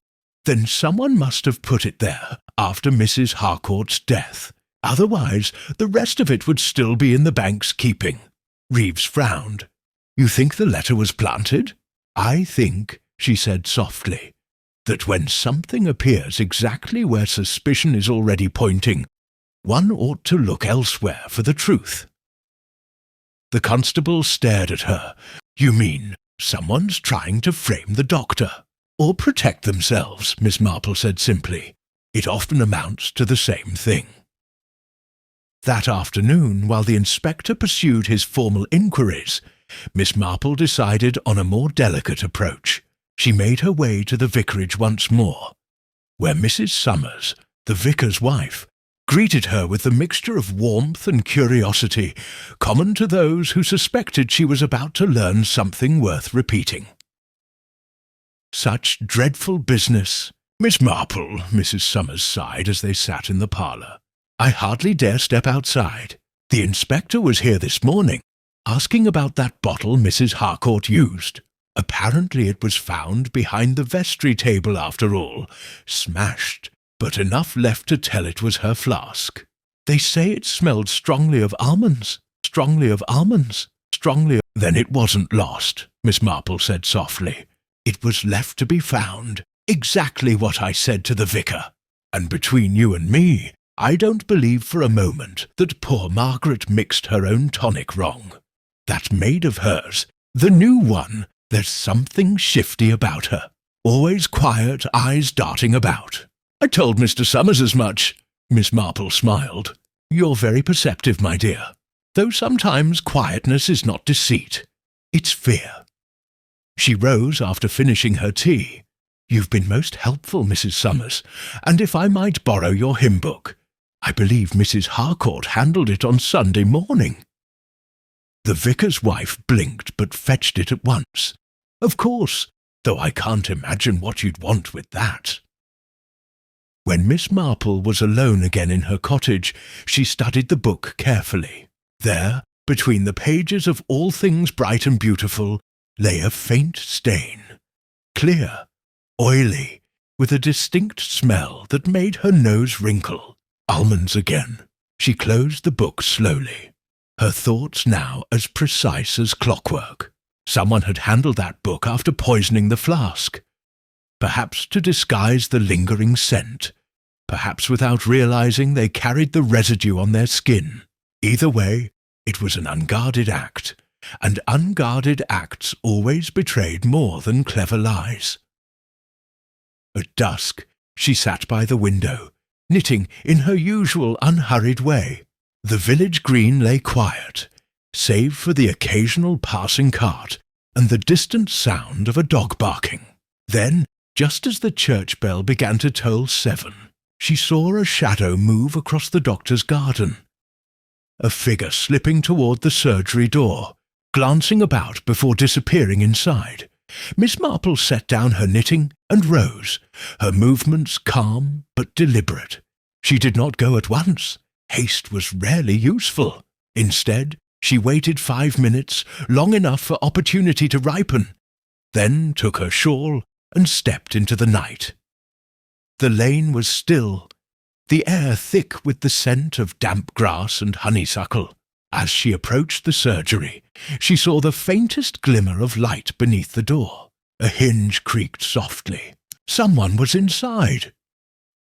"then someone must have put it there after Mrs. Harcourt's death. Otherwise, the rest of it would still be in the bank's keeping." Reeves frowned. "You think the letter was planted?" "I think," she said softly, "that when something appears exactly where suspicion is already pointing, one ought to look elsewhere for the truth." The constable stared at her. "You mean someone's trying to frame the doctor, or protect themselves," Miss Marple said simply. "It often amounts to the same thing." That afternoon, while the inspector pursued his formal inquiries, Miss Marple decided on a more delicate approach. She made her way to the vicarage once more, where Mrs. Summers, the vicar's wife, greeted her with the mixture of warmth and curiosity common to those who suspected she was about to learn something worth repeating. "Such dreadful business, Miss Marple," Mrs. Summers sighed as they sat in the parlour. "I hardly dare step outside. The inspector was here this morning, asking about that bottle Mrs. Harcourt used. Apparently it was found behind the vestry table after all, smashed, but enough left to tell it was her flask. They say it smelled strongly of almonds. Then it wasn't lost," Miss Marple said softly. "It was left to be found. Exactly what I said to the vicar. And between you and me, I don't believe for a moment that poor Margaret mixed her own tonic wrong. That maid of hers, the new one, there's something shifty about her. Always quiet, eyes darting about. I told Mr. Summers as much." Miss Marple smiled. "You're very perceptive, my dear. Though sometimes quietness is not deceit. It's fear." She rose after finishing her tea. "You've been most helpful, Mrs. Summers, and if I might borrow your hymn book, I believe Mrs. Harcourt handled it on Sunday morning." The vicar's wife blinked but fetched it at once. "Of course, though I can't imagine what you'd want with that." When Miss Marple was alone again in her cottage, she studied the book carefully. There, between the pages of All Things Bright and Beautiful, lay a faint stain, clear, oily, with a distinct smell that made her nose wrinkle. Almonds again. She closed the book slowly, her thoughts now as precise as clockwork. Someone had handled that book after poisoning the flask. Perhaps to disguise the lingering scent. Perhaps without realizing they carried the residue on their skin. Either way, it was an unguarded act, and unguarded acts always betrayed more than clever lies. At dusk, she sat by the window, knitting in her usual unhurried way. The village green lay quiet, save for the occasional passing cart and the distant sound of a dog barking. Then, just as the church bell began to toll 7, she saw a shadow move across the doctor's garden. A figure slipping toward the surgery door, glancing about before disappearing inside. Miss Marple set down her knitting and rose, her movements calm but deliberate. She did not go at once. Haste was rarely useful. Instead, she waited 5 minutes, long enough for opportunity to ripen, then took her shawl and stepped into the night. The lane was still, the air thick with the scent of damp grass and honeysuckle. As she approached the surgery, she saw the faintest glimmer of light beneath the door. A hinge creaked softly. Someone was inside.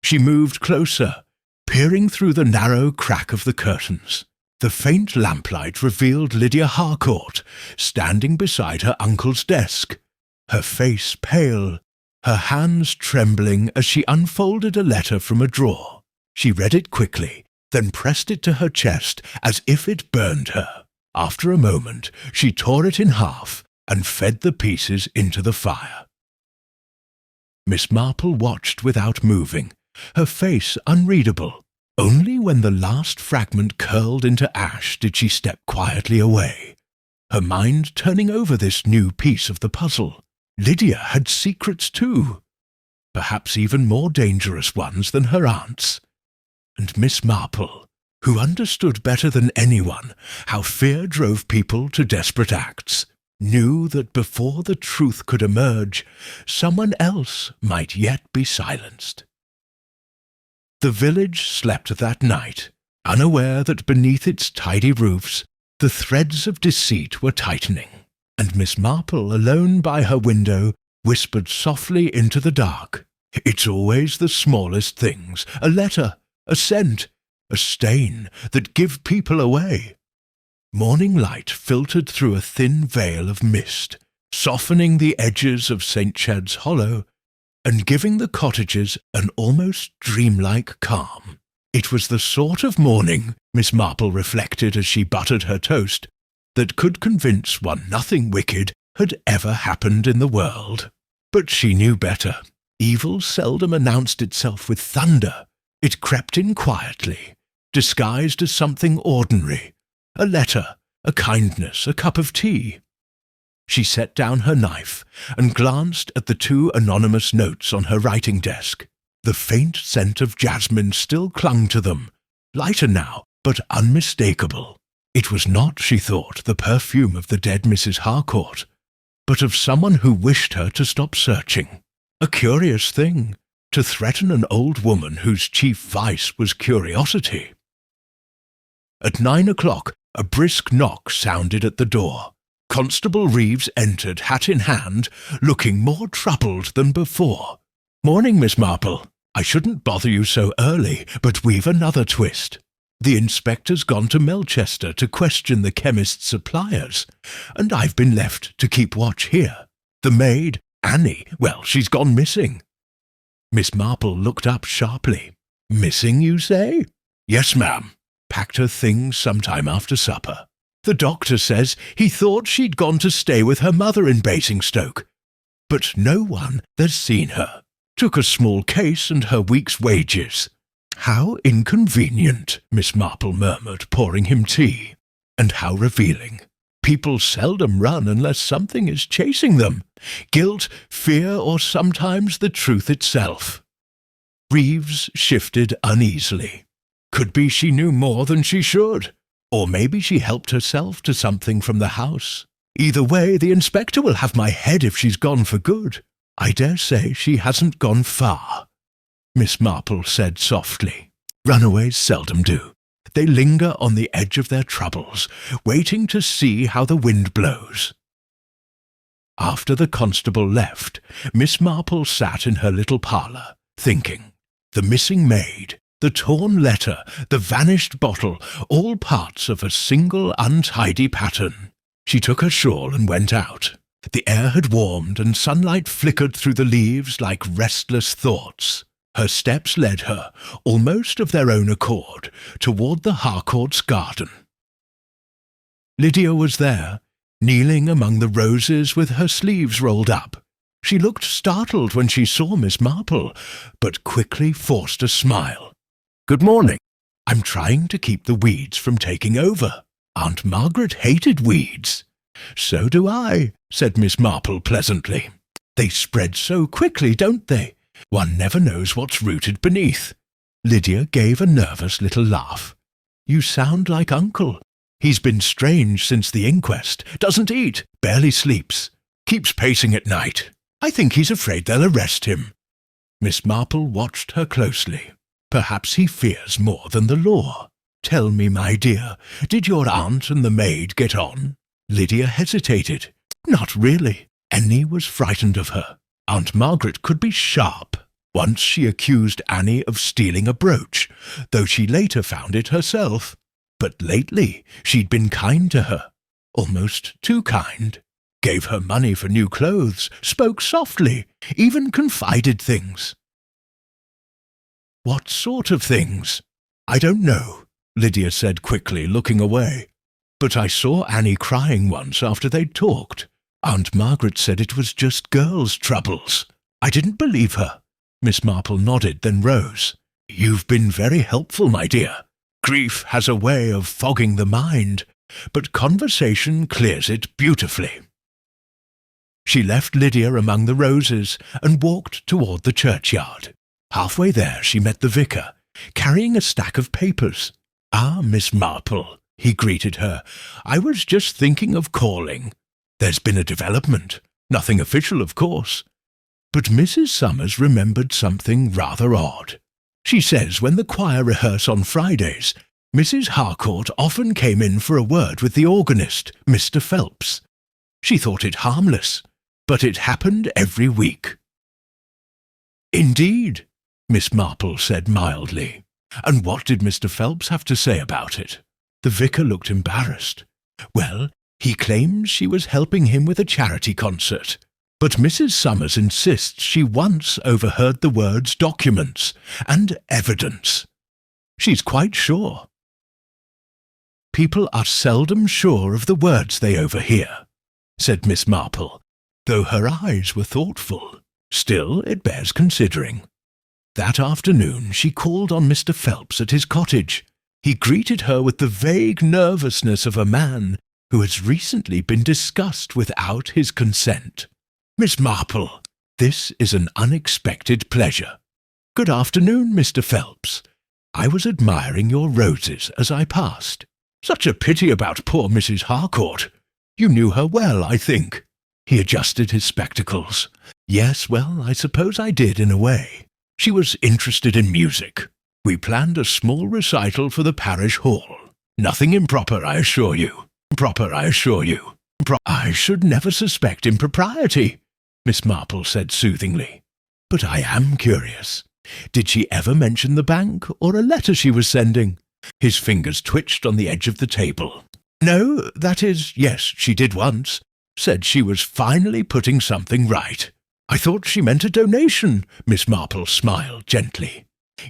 She moved closer, peering through the narrow crack of the curtains. The faint lamplight revealed Lydia Harcourt, standing beside her uncle's desk, her face pale, her hands trembling as she unfolded a letter from a drawer. She read it quickly, then pressed it to her chest as if it burned her. After a moment, she tore it in half and fed the pieces into the fire. Miss Marple watched without moving, her face unreadable. Only when the last fragment curled into ash did she step quietly away, her mind turning over this new piece of the puzzle. Lydia had secrets too, perhaps even more dangerous ones than her aunt's. And Miss Marple, who understood better than anyone how fear drove people to desperate acts, knew that before the truth could emerge, someone else might yet be silenced. The village slept that night, unaware that beneath its tidy roofs the threads of deceit were tightening, and Miss Marple, alone by her window, whispered softly into the dark, "It's always the smallest things, a letter, a scent, a stain, that give people away." Morning light filtered through a thin veil of mist, softening the edges of St. Chad's Hollow and giving the cottages an almost dreamlike calm. It was the sort of morning, Miss Marple reflected as she buttered her toast, that could convince one nothing wicked had ever happened in the world. But she knew better. Evil seldom announced itself with thunder. It crept in quietly, disguised as something ordinary, a letter, a kindness, a cup of tea. She set down her knife and glanced at the 2 anonymous notes on her writing desk. The faint scent of jasmine still clung to them, lighter now, but unmistakable. It was not, she thought, the perfume of the dead Mrs. Harcourt, but of someone who wished her to stop searching. A curious thing, to threaten an old woman whose chief vice was curiosity. At 9 o'clock, a brisk knock sounded at the door. Constable Reeves entered, hat in hand, looking more troubled than before. "Morning, Miss Marple. I shouldn't bother you so early, but we've another twist. The inspector's gone to Melchester to question the chemist's suppliers, and I've been left to keep watch here. The maid, Annie, well, she's gone missing." Miss Marple looked up sharply. "Missing, you say?" "Yes, ma'am. Packed her things sometime after supper. The doctor says he thought she'd gone to stay with her mother in Basingstoke, but no one has seen her. Took a small case and her week's wages." "How inconvenient," Miss Marple murmured, pouring him tea. "And how revealing. People seldom run unless something is chasing them. Guilt, fear, or sometimes the truth itself." Reeves shifted uneasily. Could be she knew more than she should. Or maybe she helped herself to something from the house. Either way, the inspector will have my head if she's gone for good. I dare say she hasn't gone far," Miss Marple said softly. "Runaways seldom do. They linger on the edge of their troubles, waiting to see how the wind blows." After the constable left, Miss Marple sat in her little parlour, thinking. The missing maid, the torn letter, the vanished bottle, all parts of a single untidy pattern. She took her shawl and went out. The air had warmed and sunlight flickered through the leaves like restless thoughts. Her steps led her, almost of their own accord, toward the Harcourt's garden. Lydia was there, kneeling among the roses with her sleeves rolled up. She looked startled when she saw Miss Marple, but quickly forced a smile. "Good morning. I'm trying to keep the weeds from taking over. Aunt Margaret hated weeds." "So do I," said Miss Marple pleasantly. "They spread so quickly, don't they? One never knows what's rooted beneath." Lydia gave a nervous little laugh. "You sound like Uncle. He's been strange since the inquest. Doesn't eat, barely sleeps, keeps pacing at night. I think he's afraid they'll arrest him." Miss Marple watched her closely. "Perhaps he fears more than the law. Tell me, my dear, did your aunt and the maid get on?" Lydia hesitated. "Not really. Annie was frightened of her. Aunt Margaret could be sharp. Once she accused Annie of stealing a brooch, though she later found it herself. But lately she'd been kind to her, almost too kind. Gave her money for new clothes, spoke softly, even confided things." "What sort of things?" "I don't know," Lydia said quickly, looking away. "But I saw Annie crying once after they'd talked. Aunt Margaret said it was just girls' troubles. I didn't believe her." Miss Marple nodded, then rose. "You've been very helpful, my dear. Grief has a way of fogging the mind, but conversation clears it beautifully." She left Lydia among the roses and walked toward the churchyard. Halfway there she met the vicar, carrying a stack of papers. "Ah, Miss Marple," he greeted her. "I was just thinking of calling. There's been a development. Nothing official, of course. But Mrs. Summers remembered something rather odd. She says when the choir rehearse on Fridays, Mrs. Harcourt often came in for a word with the organist, Mr. Phelps. She thought it harmless, but it happened every week." "Indeed," Miss Marple said mildly. "And what did Mr. Phelps have to say about it?" The vicar looked embarrassed. "Well, he claims she was helping him with a charity concert, but Mrs. Summers insists she once overheard the words documents and evidence. She's quite sure." "People are seldom sure of the words they overhear," said Miss Marple, though her eyes were thoughtful. "Still, it bears considering." That afternoon she called on Mr. Phelps at his cottage. He greeted her with the vague nervousness of a man who has recently been discussed without his consent. "Miss Marple, this is an unexpected pleasure." "Good afternoon, Mr. Phelps. I was admiring your roses as I passed. Such a pity about poor Mrs. Harcourt. You knew her well, I think." He adjusted his spectacles. "Yes, well, I suppose I did in a way. She was interested in music. We planned a small recital for the parish hall. Nothing improper, I assure you. Proper, I assure you. I should never suspect impropriety," Miss Marple said soothingly. "But I am curious. Did she ever mention the bank or a letter she was sending?" His fingers twitched on the edge of the table. "No, that is, yes, she did once. Said she was finally putting something right." "I thought she meant a donation," Miss Marple smiled gently.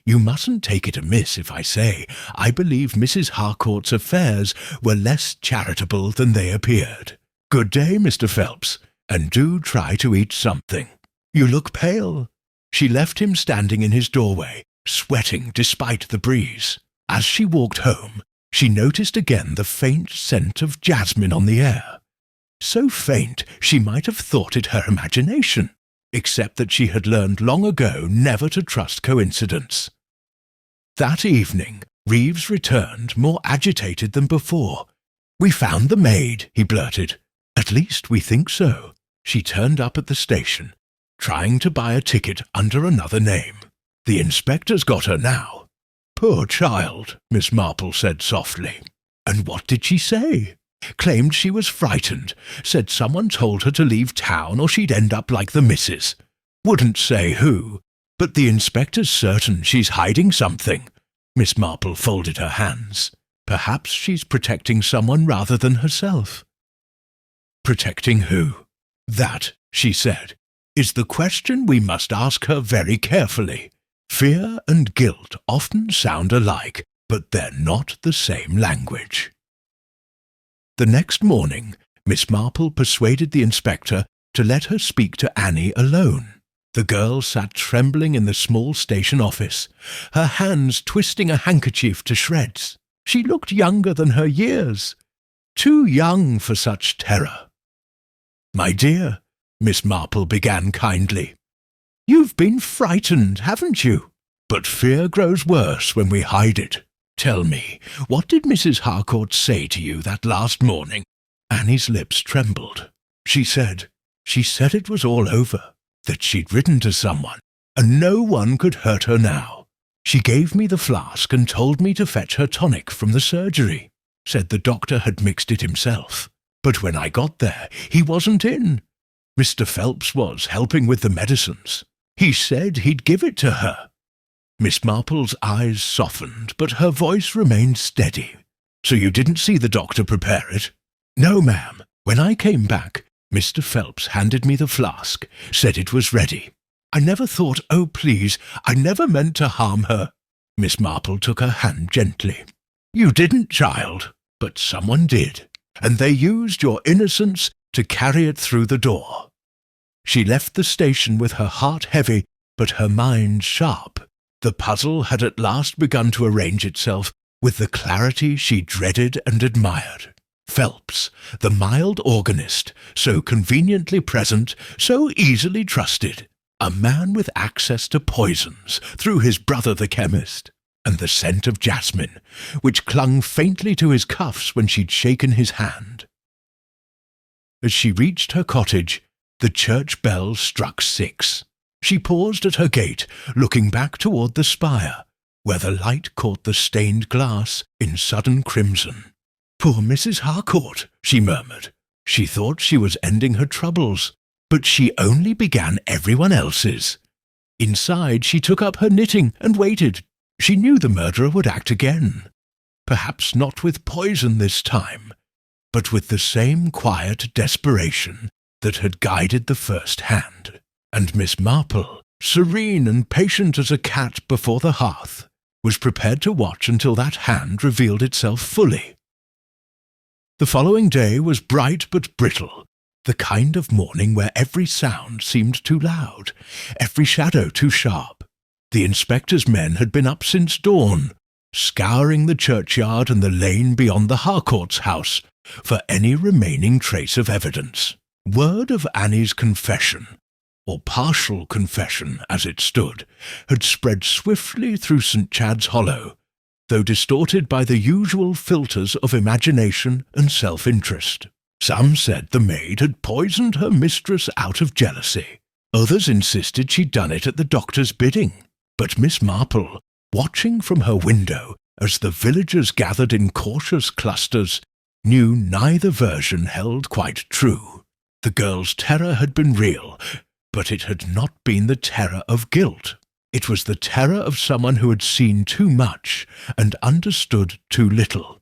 "You mustn't take it amiss if I say I believe Mrs. Harcourt's affairs were less charitable than they appeared. Good day, Mr. Phelps, and do try to eat something. You look pale." She left him standing in his doorway, sweating despite the breeze. As she walked home, she noticed again the faint scent of jasmine on the air. So faint she might have thought it her imagination, except that she had learned long ago never to trust coincidence. That evening, Reeves returned more agitated than before. "We found the maid," he blurted. "At least we think so." She turned up at the station, trying to buy a ticket under another name. "The inspector's got her now." "Poor child," Miss Marple said softly. "And what did she say?" "Claimed she was frightened, said someone told her to leave town or she'd end up like the missus. Wouldn't say who, but the inspector's certain she's hiding something." Miss Marple folded her hands. "Perhaps she's protecting someone rather than herself." "Protecting who?" "That," she said, "is the question we must ask her very carefully. Fear and guilt often sound alike, but they're not the same language. The next morning, Miss Marple persuaded the inspector to let her speak to Annie alone. The girl sat trembling in the small station office, her hands twisting a handkerchief to shreds. She looked younger than her years, too young for such terror. "My dear," Miss Marple began kindly, "you've been frightened, haven't you? But fear grows worse when we hide it. Tell me, what did Mrs. Harcourt say to you that last morning?" Annie's lips trembled. She said it was all over, that she'd written to someone, and no one could hurt her now. She gave me the flask and told me to fetch her tonic from the surgery. Said the doctor had mixed it himself. But when I got there, he wasn't in. Mr. Phelps was helping with the medicines. He said he'd give it to her. Miss Marple's eyes softened, but her voice remained steady. "So you didn't see the doctor prepare it?" "No, ma'am. When I came back, Mr. Phelps handed me the flask, said it was ready. I never thought, oh please, I never meant to harm her." Miss Marple took her hand gently. "You didn't, child, but someone did, and they used your innocence to carry it through the door." She left the station with her heart heavy, but her mind sharp. The puzzle had at last begun to arrange itself with the clarity she dreaded and admired. Phelps, the mild organist, so conveniently present, so easily trusted, a man with access to poisons through his brother the chemist, and the scent of jasmine, which clung faintly to his cuffs when she'd shaken his hand. As she reached her cottage, the church bell struck 6. She paused at her gate, looking back toward the spire, where the light caught the stained glass in sudden crimson. "Poor Mrs. Harcourt," she murmured. She thought she was ending her troubles, but she only began everyone else's. Inside, she took up her knitting and waited. She knew the murderer would act again. Perhaps not with poison this time, but with the same quiet desperation that had guided the first hand. And Miss Marple, serene and patient as a cat before the hearth, was prepared to watch until that hand revealed itself fully. The following day was bright but brittle, the kind of morning where every sound seemed too loud, every shadow too sharp. The inspector's men had been up since dawn, scouring the churchyard and the lane beyond the Harcourt's house for any remaining trace of evidence. Word of Annie's confession, or partial confession as it stood, had spread swiftly through St. Chad's Hollow, though distorted by the usual filters of imagination and self-interest. Some said the maid had poisoned her mistress out of jealousy. Others insisted she'd done it at the doctor's bidding. But Miss Marple, watching from her window as the villagers gathered in cautious clusters, knew neither version held quite true. The girl's terror had been real, but it had not been the terror of guilt. It was the terror of someone who had seen too much and understood too little.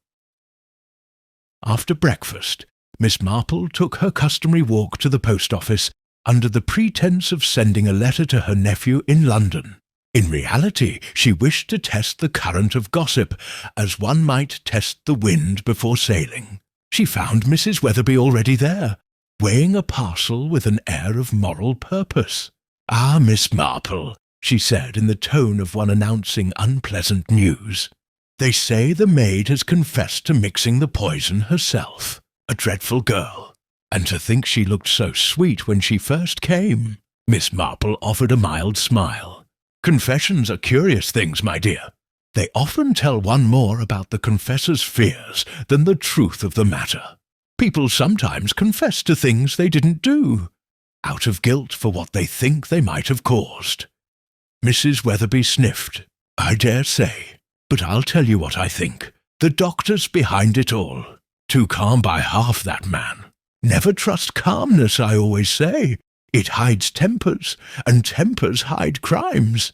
After breakfast, Miss Marple took her customary walk to the post office under the pretence of sending a letter to her nephew in London. In reality, she wished to test the current of gossip, as one might test the wind before sailing. She found Mrs. Weatherby already there, weighing a parcel with an air of moral purpose. "Ah, Miss Marple," she said in the tone of one announcing unpleasant news. "They say the maid has confessed to mixing the poison herself. A dreadful girl. And to think she looked so sweet when she first came." Miss Marple offered a mild smile. "Confessions are curious things, my dear. They often tell one more about the confessor's fears than the truth of the matter. People sometimes confess to things they didn't do, out of guilt for what they think they might have caused." Mrs. Weatherby sniffed. "I dare say. But I'll tell you what I think. The doctor's behind it all. Too calm by half, that man. Never trust calmness, I always say. It hides tempers, and tempers hide crimes."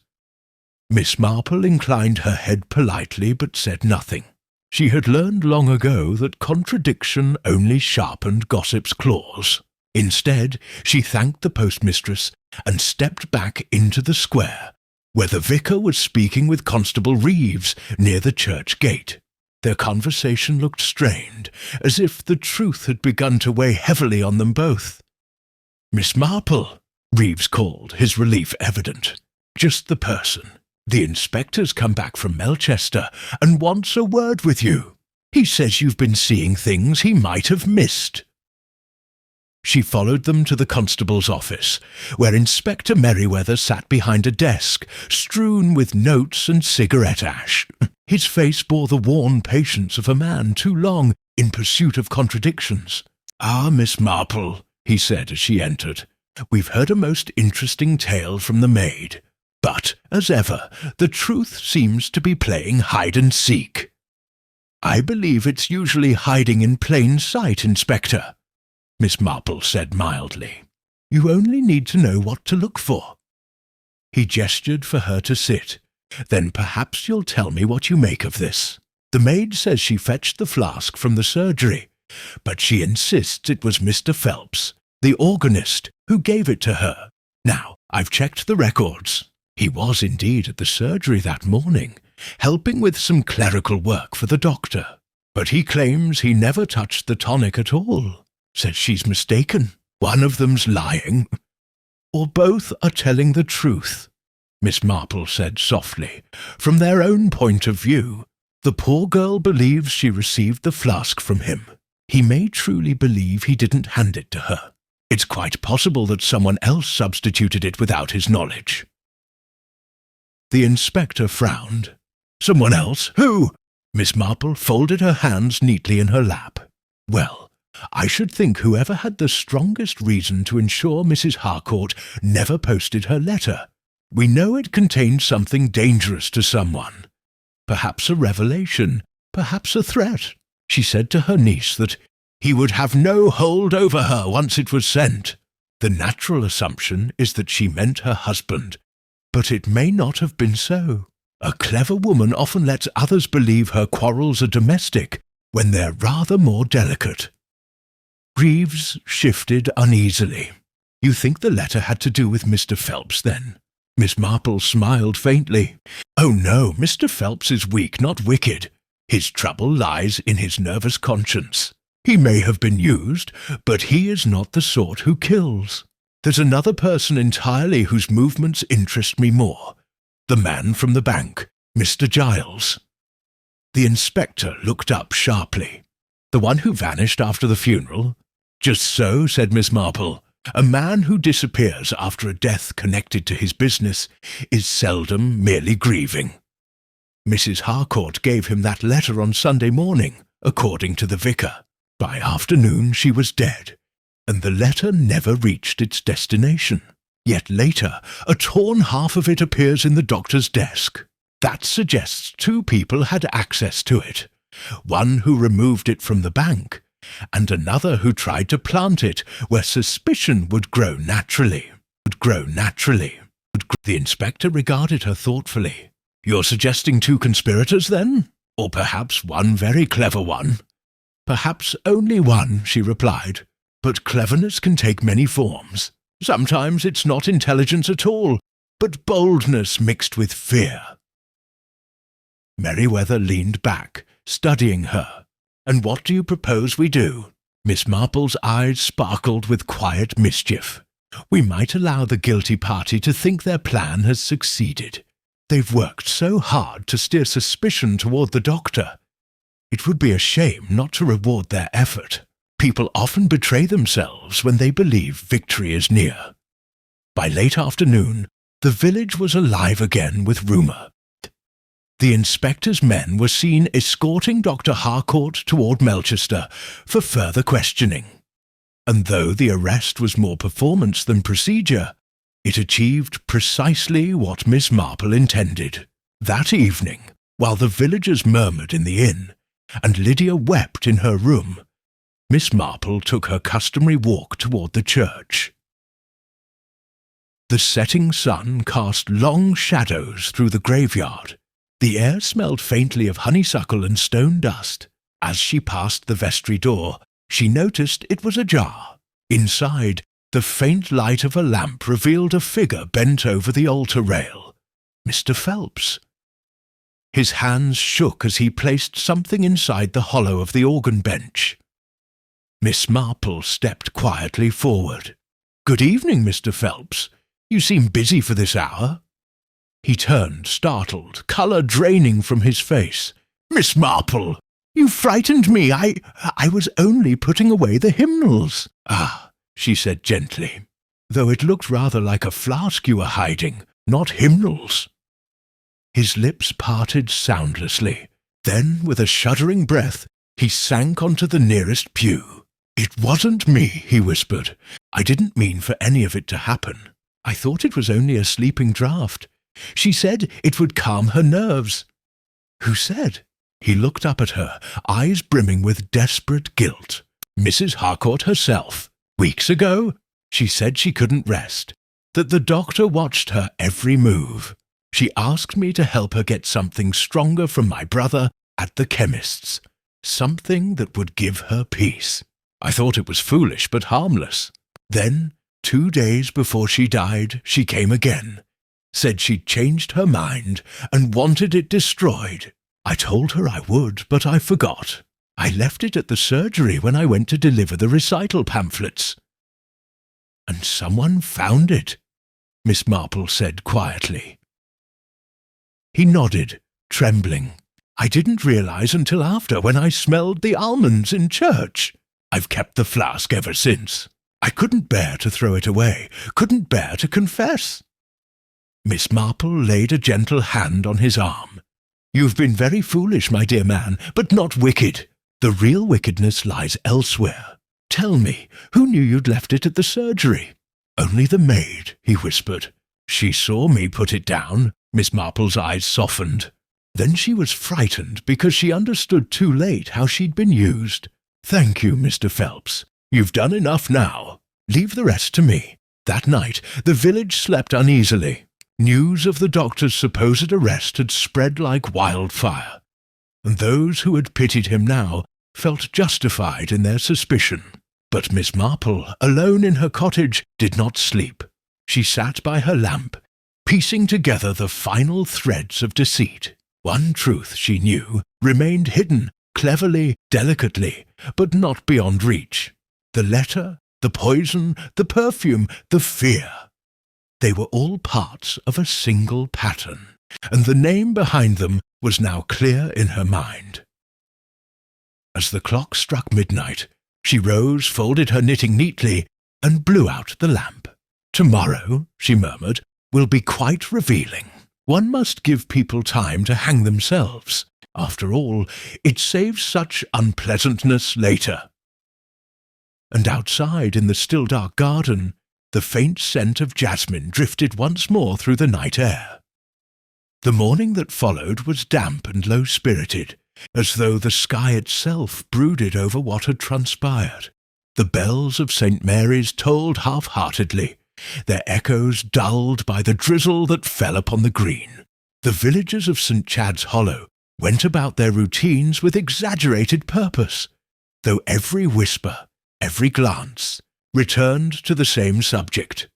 Miss Marple inclined her head politely but said nothing. She had learned long ago that contradiction only sharpened gossip's claws. Instead, she thanked the postmistress and stepped back into the square, where the vicar was speaking with Constable Reeves near the church gate. Their conversation looked strained, as if the truth had begun to weigh heavily on them both. "Miss Marple," Reeves called, his relief evident. "Just the person. The inspector's come back from Melchester and wants a word with you. He says you've been seeing things he might have missed." She followed them to the constable's office, where Inspector Merriweather sat behind a desk, strewn with notes and cigarette ash. His face bore the worn patience of a man too long in pursuit of contradictions. "Ah, Miss Marple," he said as she entered, "we've heard a most interesting tale from the maid. But, as ever, the truth seems to be playing hide-and-seek." "I believe it's usually hiding in plain sight, Inspector," Miss Marple said mildly. "You only need to know what to look for." He gestured for her to sit. "Then perhaps you'll tell me what you make of this. The maid says she fetched the flask from the surgery, but she insists it was Mr. Phelps, the organist, who gave it to her. Now, I've checked the records. He was indeed at the surgery that morning, helping with some clerical work for the doctor. But he claims he never touched the tonic at all. Says she's mistaken. One of them's lying. Or both are telling the truth," Miss Marple said softly. "From their own point of view, the poor girl believes she received the flask from him. He may truly believe he didn't hand it to her. It's quite possible that someone else substituted it without his knowledge." The inspector frowned. "Someone else? Who?" Miss Marple folded her hands neatly in her lap. "Well, I should think whoever had the strongest reason to ensure Mrs. Harcourt never posted her letter. We know it contained something dangerous to someone. Perhaps a revelation, perhaps a threat. She said to her niece that he would have no hold over her once it was sent. The natural assumption is that she meant her husband, but it may not have been so. A clever woman often lets others believe her quarrels are domestic when they're rather more delicate." Reeves shifted uneasily. "You think the letter had to do with Mr. Phelps, then?" Miss Marple smiled faintly. "Oh no, Mr. Phelps is weak, not wicked. His trouble lies in his nervous conscience. He may have been used, but he is not the sort who kills. There's another person entirely whose movements interest me more. The man from the bank, Mr. Giles." The inspector looked up sharply. "The one who vanished after the funeral?" "Just so," said Miss Marple. "A man who disappears after a death connected to his business is seldom merely grieving. Mrs. Harcourt gave him that letter on Sunday morning, according to the vicar. By afternoon she was dead, and the letter never reached its destination. Yet later, a torn half of it appears in the doctor's desk. That suggests two people had access to it, one who removed it from the bank, and another who tried to plant it where suspicion would grow naturally. The inspector regarded her thoughtfully. "You're suggesting two conspirators, then? Or perhaps one very clever one?" "Perhaps only one," she replied. "But cleverness can take many forms. Sometimes it's not intelligence at all, but boldness mixed with fear." Merriweather leaned back, studying her. "And what do you propose we do?" Miss Marple's eyes sparkled with quiet mischief. "We might allow the guilty party to think their plan has succeeded. They've worked so hard to steer suspicion toward the doctor. It would be a shame not to reward their effort. People often betray themselves when they believe victory is near." By late afternoon, the village was alive again with rumour. The inspector's men were seen escorting Dr. Harcourt toward Melchester for further questioning. And though the arrest was more performance than procedure, it achieved precisely what Miss Marple intended. That evening, while the villagers murmured in the inn, and Lydia wept in her room, Miss Marple took her customary walk toward the church. The setting sun cast long shadows through the graveyard. The air smelled faintly of honeysuckle and stone dust. As she passed the vestry door, she noticed it was ajar. Inside, the faint light of a lamp revealed a figure bent over the altar rail. Mr. Phelps. His hands shook as he placed something inside the hollow of the organ bench. Miss Marple stepped quietly forward. "Good evening, Mr. Phelps. You seem busy for this hour." He turned, startled, colour draining from his face. "Miss Marple, you frightened me. I was only putting away the hymnals." "Ah," she said gently, "though it looked rather like a flask you were hiding, not hymnals." His lips parted soundlessly. Then, with a shuddering breath, he sank onto the nearest pew. "It wasn't me," he whispered. "I didn't mean for any of it to happen. I thought it was only a sleeping draught. She said it would calm her nerves." "Who said?" He looked up at her, eyes brimming with desperate guilt. "Mrs. Harcourt herself. Weeks ago, she said she couldn't rest, that the doctor watched her every move. She asked me to help her get something stronger from my brother at the chemist's, something that would give her peace. I thought it was foolish but harmless. Then, 2 days before she died, she came again, said she'd changed her mind and wanted it destroyed. I told her I would, but I forgot. I left it at the surgery when I went to deliver the recital pamphlets." "And someone found it," Miss Marple said quietly. He nodded, trembling. "I didn't realize until after, when I smelled the almonds in church. I've kept the flask ever since. I couldn't bear to throw it away, couldn't bear to confess." Miss Marple laid a gentle hand on his arm. "You've been very foolish, my dear man, but not wicked. The real wickedness lies elsewhere. Tell me, who knew you'd left it at the surgery?" "Only the maid," he whispered. "She saw me put it down." Miss Marple's eyes softened. "Then she was frightened because she understood too late how she'd been used. Thank you, Mr. Phelps. You've done enough now. Leave the rest to me." That night the village slept uneasily. News of the doctor's supposed arrest had spread like wildfire, and those who had pitied him now felt justified in their suspicion. But Miss Marple, alone in her cottage, did not sleep. She sat by her lamp, piecing together the final threads of deceit. One truth, she knew, remained hidden, cleverly, delicately, but not beyond reach. The letter, the poison, the perfume, the fear. They were all parts of a single pattern, and the name behind them was now clear in her mind. As the clock struck midnight, she rose, folded her knitting neatly, and blew out the lamp. "Tomorrow," she murmured, "will be quite revealing. One must give people time to hang themselves. After all, it saves such unpleasantness later." And outside in the still dark garden, the faint scent of jasmine drifted once more through the night air. The morning that followed was damp and low-spirited, as though the sky itself brooded over what had transpired. The bells of St. Mary's tolled half-heartedly, their echoes dulled by the drizzle that fell upon the green. The villagers of St. Chad's Hollow went about their routines with exaggerated purpose, though every whisper, every glance, returned to the same subject: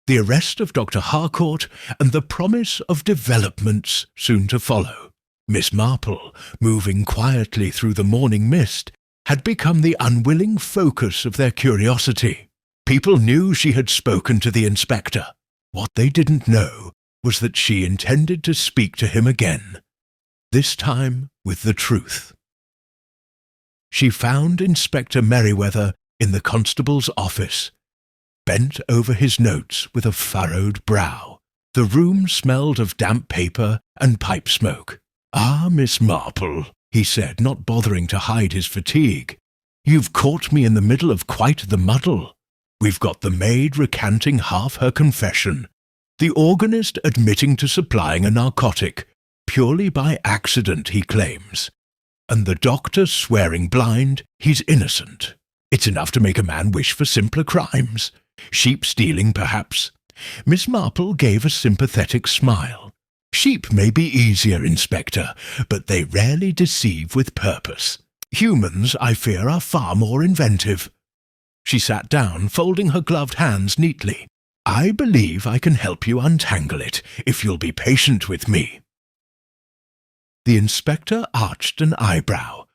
the arrest of Dr. Harcourt and the promise of developments soon to follow. Miss Marple, moving quietly through the morning mist, had become the unwilling focus of their curiosity. People knew she had spoken to the inspector. What they didn't know was that she intended to speak to him again, this time with the truth. She found Inspector Merriweather in the constable's office, bent over his notes with a furrowed brow. The room smelled of damp paper and pipe smoke. "Ah, Miss Marple," he said, not bothering to hide his fatigue, "you've caught me in the middle of quite the muddle. We've got the maid recanting half her confession, the organist admitting to supplying a narcotic, purely by accident, he claims, and the doctor swearing blind he's innocent. It's enough to make a man wish for simpler crimes. Sheep stealing, perhaps." Miss Marple gave a sympathetic smile. "Sheep may be easier, Inspector, but they rarely deceive with purpose. Humans, I fear, are far more inventive." She sat down, folding her gloved hands neatly. I believe I can help you untangle it, if you'll be patient with me." The inspector arched an eyebrow.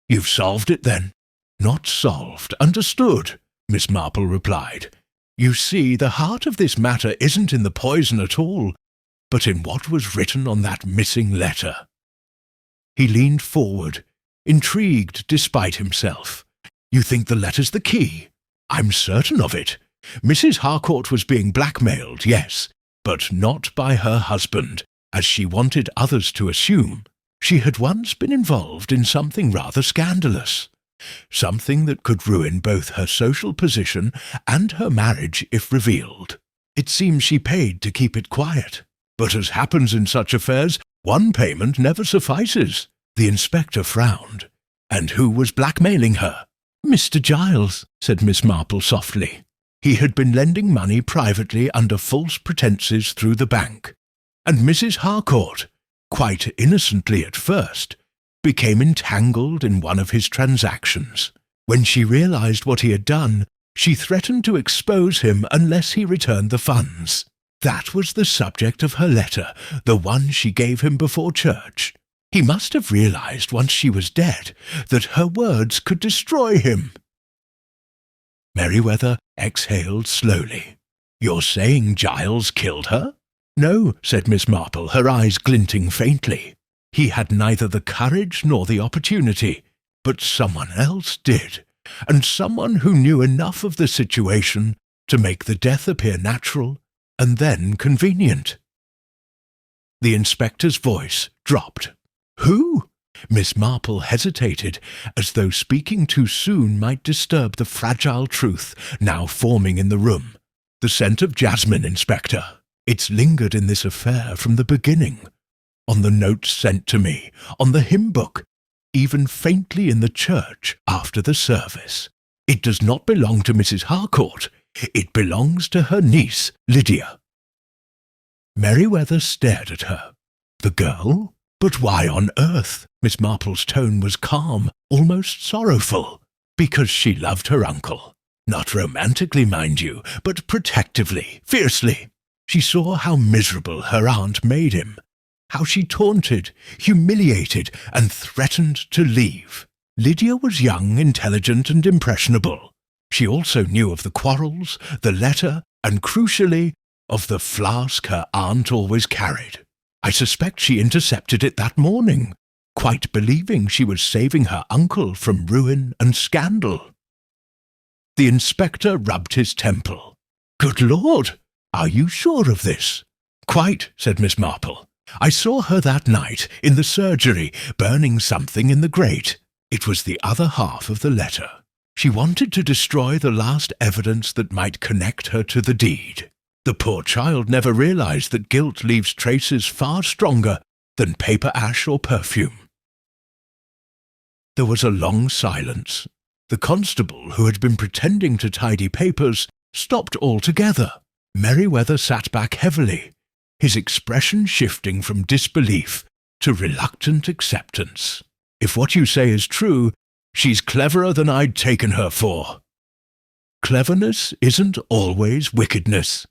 "You've solved it, then?" "Not solved, understood," Miss Marple replied. "You see, the heart of this matter isn't in the poison at all, but in what was written on that missing letter." He leaned forward, intrigued despite himself. "You think the letter's the key?" "I'm certain of it. Mrs. Harcourt was being blackmailed, yes, but not by her husband, as she wanted others to assume. She had once been involved in something rather scandalous, something that could ruin both her social position and her marriage if revealed. It seems she paid to keep it quiet. But as happens in such affairs, one payment never suffices." The inspector frowned. "And who was blackmailing her?" "Mr. Giles," said Miss Marple softly. "He had been lending money privately under false pretences through the bank, and Mrs. Harcourt, quite innocently at first, became entangled in one of his transactions. When she realized what he had done, she threatened to expose him unless he returned the funds. That was the subject of her letter, the one she gave him before church. He must have realized once she was dead that her words could destroy him." Merryweather exhaled slowly. "You're saying Giles killed her?" "No," said Miss Marple, her eyes glinting faintly. "He had neither the courage nor the opportunity, but someone else did, and someone who knew enough of the situation to make the death appear natural and then convenient." The inspector's voice dropped. "Who?" Miss Marple hesitated, as though speaking too soon might disturb the fragile truth now forming in the room. "The scent of jasmine, Inspector. It's lingered in this affair from the beginning. On the notes sent to me, on the hymn book, even faintly in the church after the service. It does not belong to Mrs. Harcourt. It belongs to her niece, Lydia." Merryweather stared at her. "The girl? But why on earth?" Miss Marple's tone was calm, almost sorrowful. "Because she loved her uncle. Not romantically, mind you, but protectively, fiercely. She saw how miserable her aunt made him, how she taunted, humiliated, and threatened to leave. Lydia was young, intelligent, and impressionable. She also knew of the quarrels, the letter, and, crucially, of the flask her aunt always carried. I suspect she intercepted it that morning, quite believing she was saving her uncle from ruin and scandal." The inspector rubbed his temple. "Good Lord! Are you sure of this?" "Quite," said Miss Marple. "I saw her that night, in the surgery, burning something in the grate. It was the other half of the letter. She wanted to destroy the last evidence that might connect her to the deed. The poor child never realized that guilt leaves traces far stronger than paper ash or perfume." There was a long silence. The constable, who had been pretending to tidy papers, stopped altogether. Merryweather sat back heavily, his expression shifting from disbelief to reluctant acceptance. "If what you say is true, she's cleverer than I'd taken her for." "Cleverness isn't always wickedness,"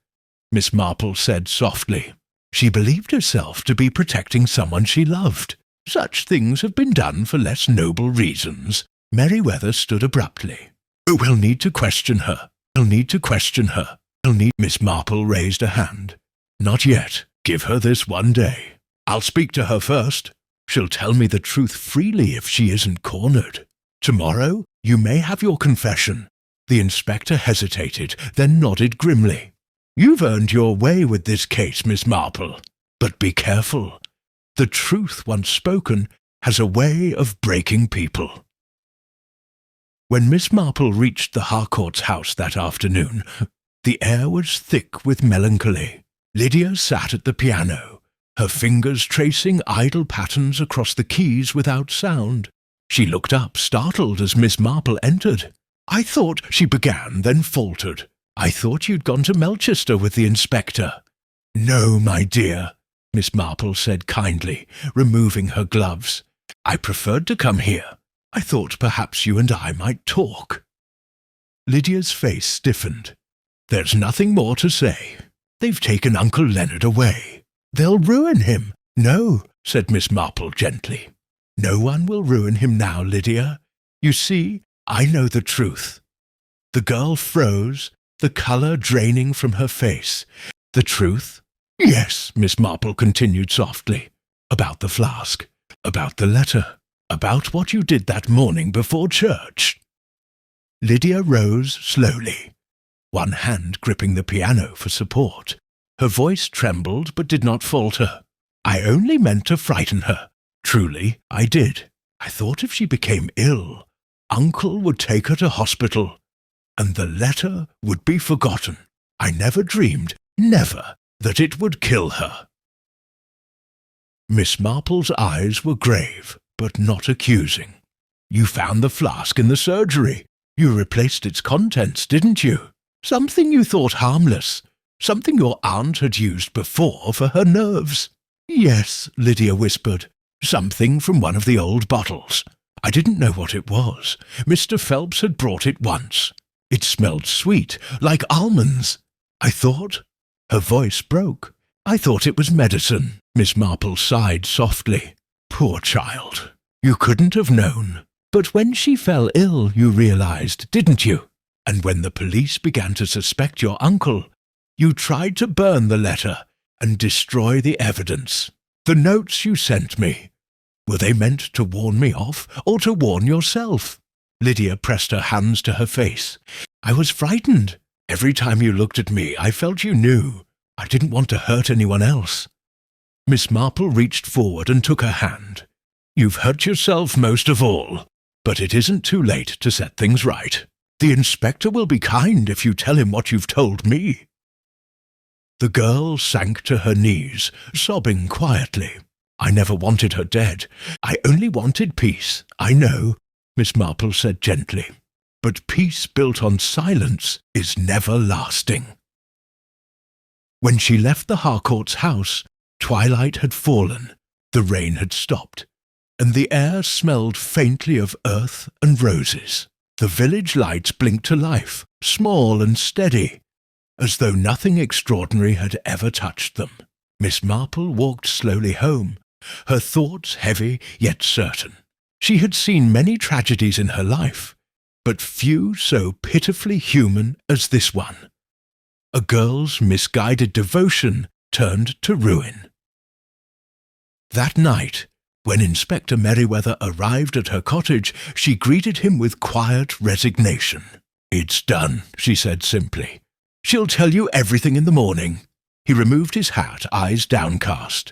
Miss Marple said softly. "She believed herself to be protecting someone she loved. Such things have been done for less noble reasons." Merryweather stood abruptly. "We'll need to question her. Miss Marple raised a hand. "Not yet. Give her this one day. I'll speak to her first. She'll tell me the truth freely if she isn't cornered. Tomorrow you may have your confession." The inspector hesitated, then nodded grimly. "You've earned your way with this case, Miss Marple. But be careful. The truth, once spoken, has a way of breaking people." When Miss Marple reached the Harcourt's house that afternoon, the air was thick with melancholy. Lydia sat at the piano, her fingers tracing idle patterns across the keys without sound. She looked up, startled, as Miss Marple entered. "I thought," she began, then faltered. "I thought you'd gone to Melchester with the inspector." "No, my dear," Miss Marple said kindly, removing her gloves. "I preferred to come here. I thought perhaps you and I might talk." Lydia's face stiffened. There's nothing more to say. They've taken Uncle Leonard away. They'll ruin him. No, said Miss Marple gently. No one will ruin him now, Lydia. You see, I know the truth. The girl froze, the colour draining from her face. The truth? Yes, Miss Marple continued softly. About the flask, about the letter, about what you did that morning before church. Lydia rose slowly, one hand gripping the piano for support. Her voice trembled but did not falter. I only meant to frighten her. Truly, I did. I thought if she became ill, Uncle would take her to hospital, and the letter would be forgotten. I never dreamed, never, that it would kill her. Miss Marple's eyes were grave, but not accusing. You found the flask in the surgery. You replaced its contents, didn't you? Something you thought harmless. Something your aunt had used before for her nerves. Yes, Lydia whispered. Something from one of the old bottles. I didn't know what it was. Mr. Phelps had brought it once. It smelled sweet, like almonds. I thought... Her voice broke. I thought it was medicine. Miss Marple sighed softly. Poor child. You couldn't have known. But when she fell ill, you realized, didn't you? And when the police began to suspect your uncle, you tried to burn the letter and destroy the evidence. The notes you sent me. Were they meant to warn me off, or to warn yourself? Lydia pressed her hands to her face. I was frightened. Every time you looked at me, I felt you knew. I didn't want to hurt anyone else. Miss Marple reached forward and took her hand. You've hurt yourself most of all, but it isn't too late to set things right. The inspector will be kind if you tell him what you've told me. The girl sank to her knees, sobbing quietly. I never wanted her dead. I only wanted peace, I know, Miss Marple said gently. But peace built on silence is never lasting. When she left the Harcourt's house, twilight had fallen, the rain had stopped, and the air smelled faintly of earth and roses. The village lights blinked to life, small and steady, as though nothing extraordinary had ever touched them. Miss Marple walked slowly home, her thoughts heavy yet certain. She had seen many tragedies in her life, but few so pitifully human as this one. A girl's misguided devotion turned to ruin. That night, when Inspector Merriweather arrived at her cottage, she greeted him with quiet resignation. It's done, she said simply. She'll tell you everything in the morning. He removed his hat, eyes downcast.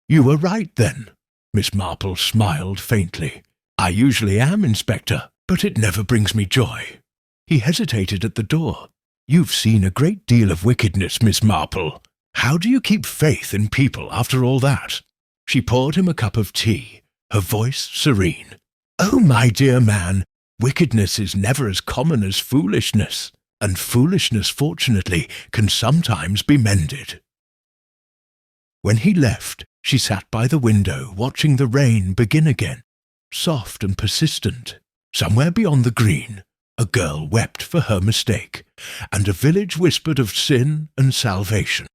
You were right, then. Miss Marple smiled faintly. I usually am, Inspector, but it never brings me joy. He hesitated at the door. You've seen a great deal of wickedness, Miss Marple. How do you keep faith in people after all that? She poured him a cup of tea, her voice serene. Oh, my dear man, wickedness is never as common as foolishness, and foolishness, fortunately, can sometimes be mended. When he left, she sat by the window, watching the rain begin again, soft and persistent. Somewhere beyond the green, a girl wept for her mistake, and a village whispered of sin and salvation.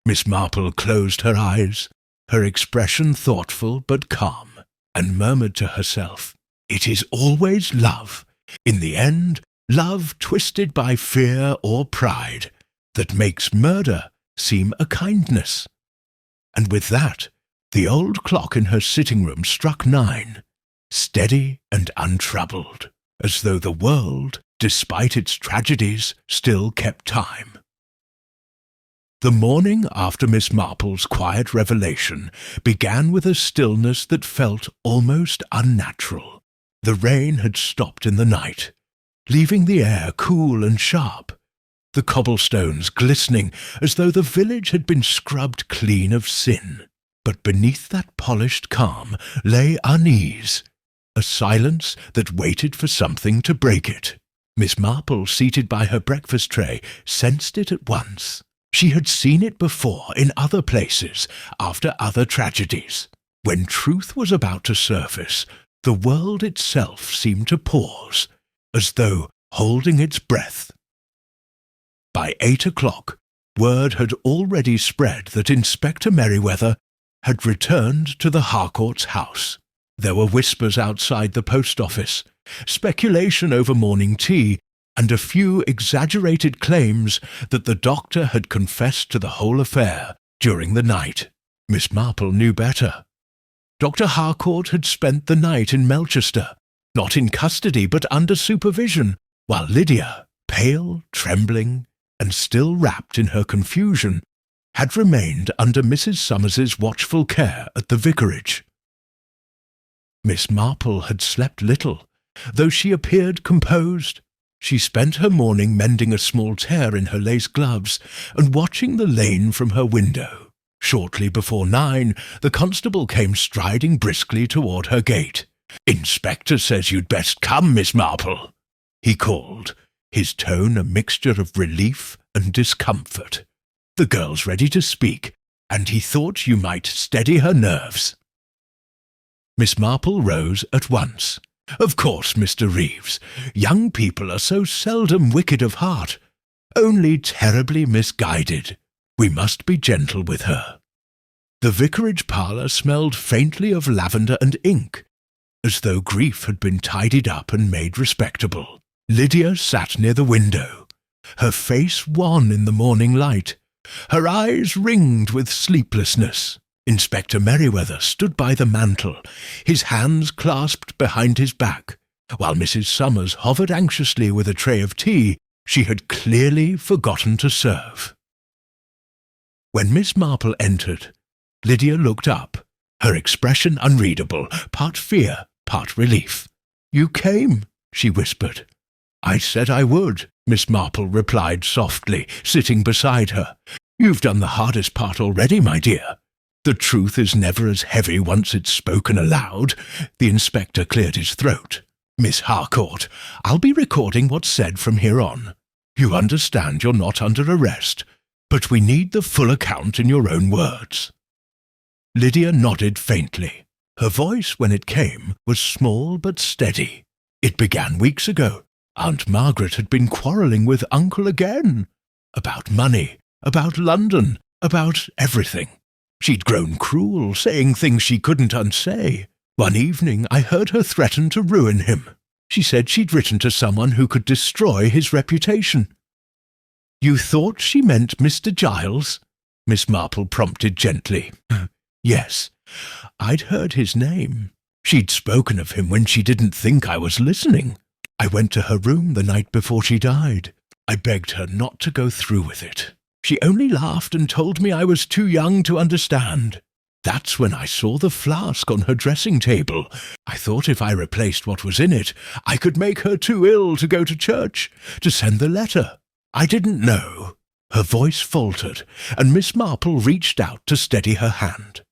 Miss Marple closed her eyes, her expression thoughtful but calm, and murmured to herself, It is always love, in the end, love twisted by fear or pride, that makes murder seem a kindness. And with that, the old clock in her sitting room struck 9, steady and untroubled, as though the world, despite its tragedies, still kept time. The morning after Miss Marple's quiet revelation began with a stillness that felt almost unnatural. The rain had stopped in the night, leaving the air cool and sharp, the cobblestones glistening as though the village had been scrubbed clean of sin. But beneath that polished calm lay unease, a silence that waited for something to break it. Miss Marple, seated by her breakfast tray, sensed it at once. She had seen it before in other places, after other tragedies. When truth was about to surface, the world itself seemed to pause, as though holding its breath. By 8 o'clock, word had already spread that Inspector Merryweather had returned to the Harcourt's house. There were whispers outside the post office, speculation over morning tea, and a few exaggerated claims that the doctor had confessed to the whole affair during the night. Miss Marple knew better. Dr. Harcourt had spent the night in Melchester, not in custody but under supervision, while Lydia, pale, trembling, and still wrapped in her confusion, had remained under Mrs. Summers's watchful care at the vicarage. Miss Marple had slept little, though she appeared composed. She spent her morning mending a small tear in her lace gloves and watching the lane from her window. Shortly before 9, the constable came striding briskly toward her gate. "Inspector says you'd best come, Miss Marple," he called, his tone a mixture of relief and discomfort. "The girl's ready to speak, and he thought you might steady her nerves." Miss Marple rose at once. "Of course, Mr. Reeves, young people are so seldom wicked of heart, only terribly misguided. We must be gentle with her." The vicarage parlour smelled faintly of lavender and ink, as though grief had been tidied up and made respectable. Lydia sat near the window, her face wan in the morning light, her eyes ringed with sleeplessness. Inspector Merryweather stood by the mantel, his hands clasped behind his back, while Mrs. Summers hovered anxiously with a tray of tea she had clearly forgotten to serve. When Miss Marple entered, Lydia looked up, her expression unreadable, part fear, part relief. "You came," she whispered. "I said I would," Miss Marple replied softly, sitting beside her. "You've done the hardest part already, my dear. The truth is never as heavy once it's spoken aloud." The inspector cleared his throat. "Miss Harcourt, I'll be recording what's said from here on. You understand you're not under arrest, but we need the full account in your own words." Lydia nodded faintly. Her voice, when it came, was small but steady. "It began weeks ago. Aunt Margaret had been quarrelling with Uncle again. About money, about London, about everything. She'd grown cruel, saying things she couldn't unsay. One evening I heard her threaten to ruin him. She said she'd written to someone who could destroy his reputation." "You thought she meant Mr. Giles?" Miss Marple prompted gently. "Yes, I'd heard his name. She'd spoken of him when she didn't think I was listening. I went to her room the night before she died. I begged her not to go through with it. She only laughed and told me I was too young to understand. That's when I saw the flask on her dressing table. I thought if I replaced what was in it, I could make her too ill to go to church, to send the letter. I didn't know." Her voice faltered, and Miss Marple reached out to steady her hand.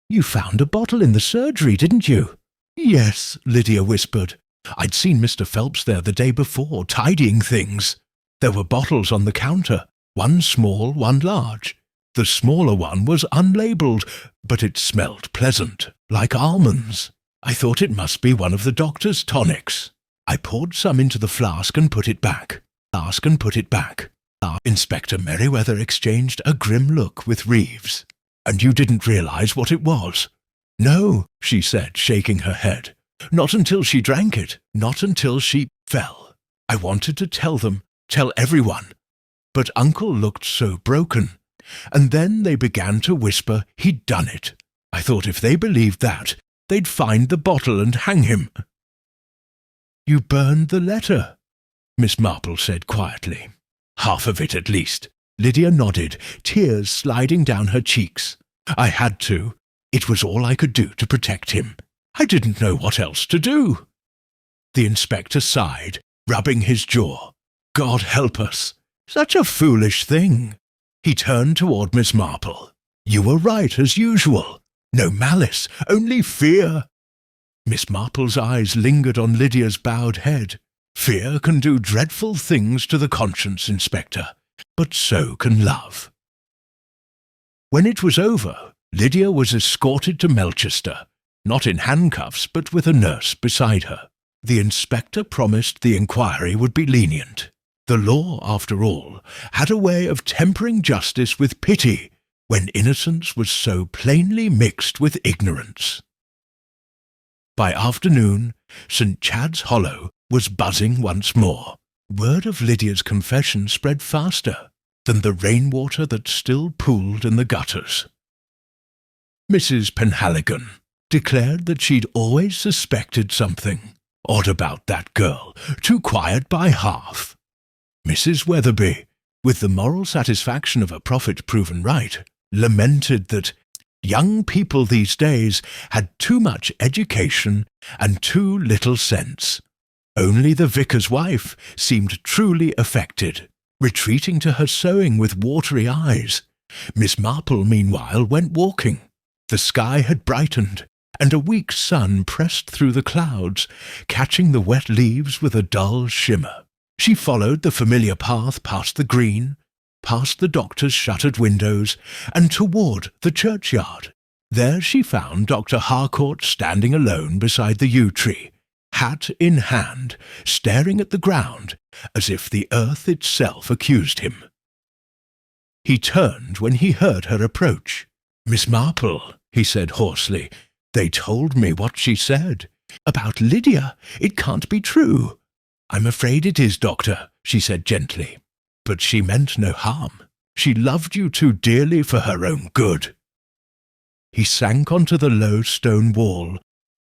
"You found a bottle in the surgery, didn't you?" "Yes," Lydia whispered. "I'd seen Mr. Phelps there the day before, tidying things. There were bottles on the counter, one small, one large. The smaller one was unlabelled, but it smelled pleasant, like almonds. I thought it must be one of the doctor's tonics. I poured some into the flask and put it back. Inspector Merryweather exchanged a grim look with Reeves. "And you didn't realise what it was?" "No," she said, shaking her head. "Not until she drank it, not until she fell. I wanted to tell everyone. But Uncle looked so broken. And then they began to whisper he'd done it. I thought if they believed that, they'd find the bottle and hang him." "You burned the letter," Miss Marple said quietly. "Half of it, at least." Lydia nodded, tears sliding down her cheeks. "I had to. It was all I could do to protect him. I didn't know what else to do." The inspector sighed, rubbing his jaw. "God help us. Such a foolish thing." He turned toward Miss Marple. "You were right, as usual. No malice, only fear." Miss Marple's eyes lingered on Lydia's bowed head. "Fear can do dreadful things to the conscience, Inspector, but so can love." When it was over, Lydia was escorted to Melchester, not in handcuffs, but with a nurse beside her. The inspector promised the inquiry would be lenient. The law, after all, had a way of tempering justice with pity when innocence was so plainly mixed with ignorance. By afternoon, St. Chad's Hollow was buzzing once more. Word of Lydia's confession spread faster than the rainwater that still pooled in the gutters. Mrs. Penhaligon declared that she'd always suspected something odd about that girl, too quiet by half. Mrs. Weatherby, with the moral satisfaction of a prophet proven right, lamented that young people these days had too much education and too little sense. Only the vicar's wife seemed truly affected, retreating to her sewing with watery eyes. Miss Marple, meanwhile, went walking. The sky had brightened, and a weak sun pressed through the clouds, catching the wet leaves with a dull shimmer. She followed the familiar path past the green, past the doctor's shuttered windows, and toward the churchyard. There she found Dr. Harcourt standing alone beside the yew tree, hat in hand, staring at the ground as if the earth itself accused him. He turned when he heard her approach. "Miss Marple," he said hoarsely, "they told me what she said. About Lydia, it can't be true." "I'm afraid it is, Doctor," she said gently. "But she meant no harm. She loved you too dearly for her own good." He sank onto the low stone wall,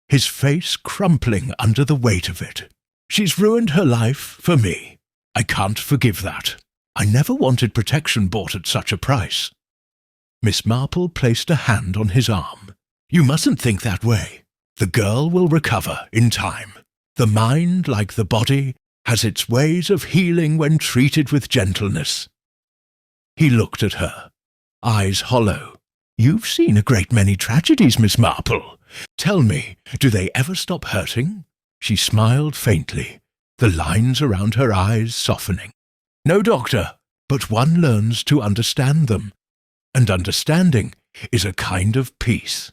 his face crumpling under the weight of it. "She's ruined her life for me. I can't forgive that. I never wanted protection bought at such a price." Miss Marple placed a hand on his arm. "You mustn't think that way. The girl will recover in time. The mind, like the body, has its ways of healing when treated with gentleness." He looked at her, eyes hollow. "You've seen a great many tragedies, Miss Marple. Tell me, do they ever stop hurting?" She smiled faintly, the lines around her eyes softening. "No, Doctor, but one learns to understand them, and understanding is a kind of peace."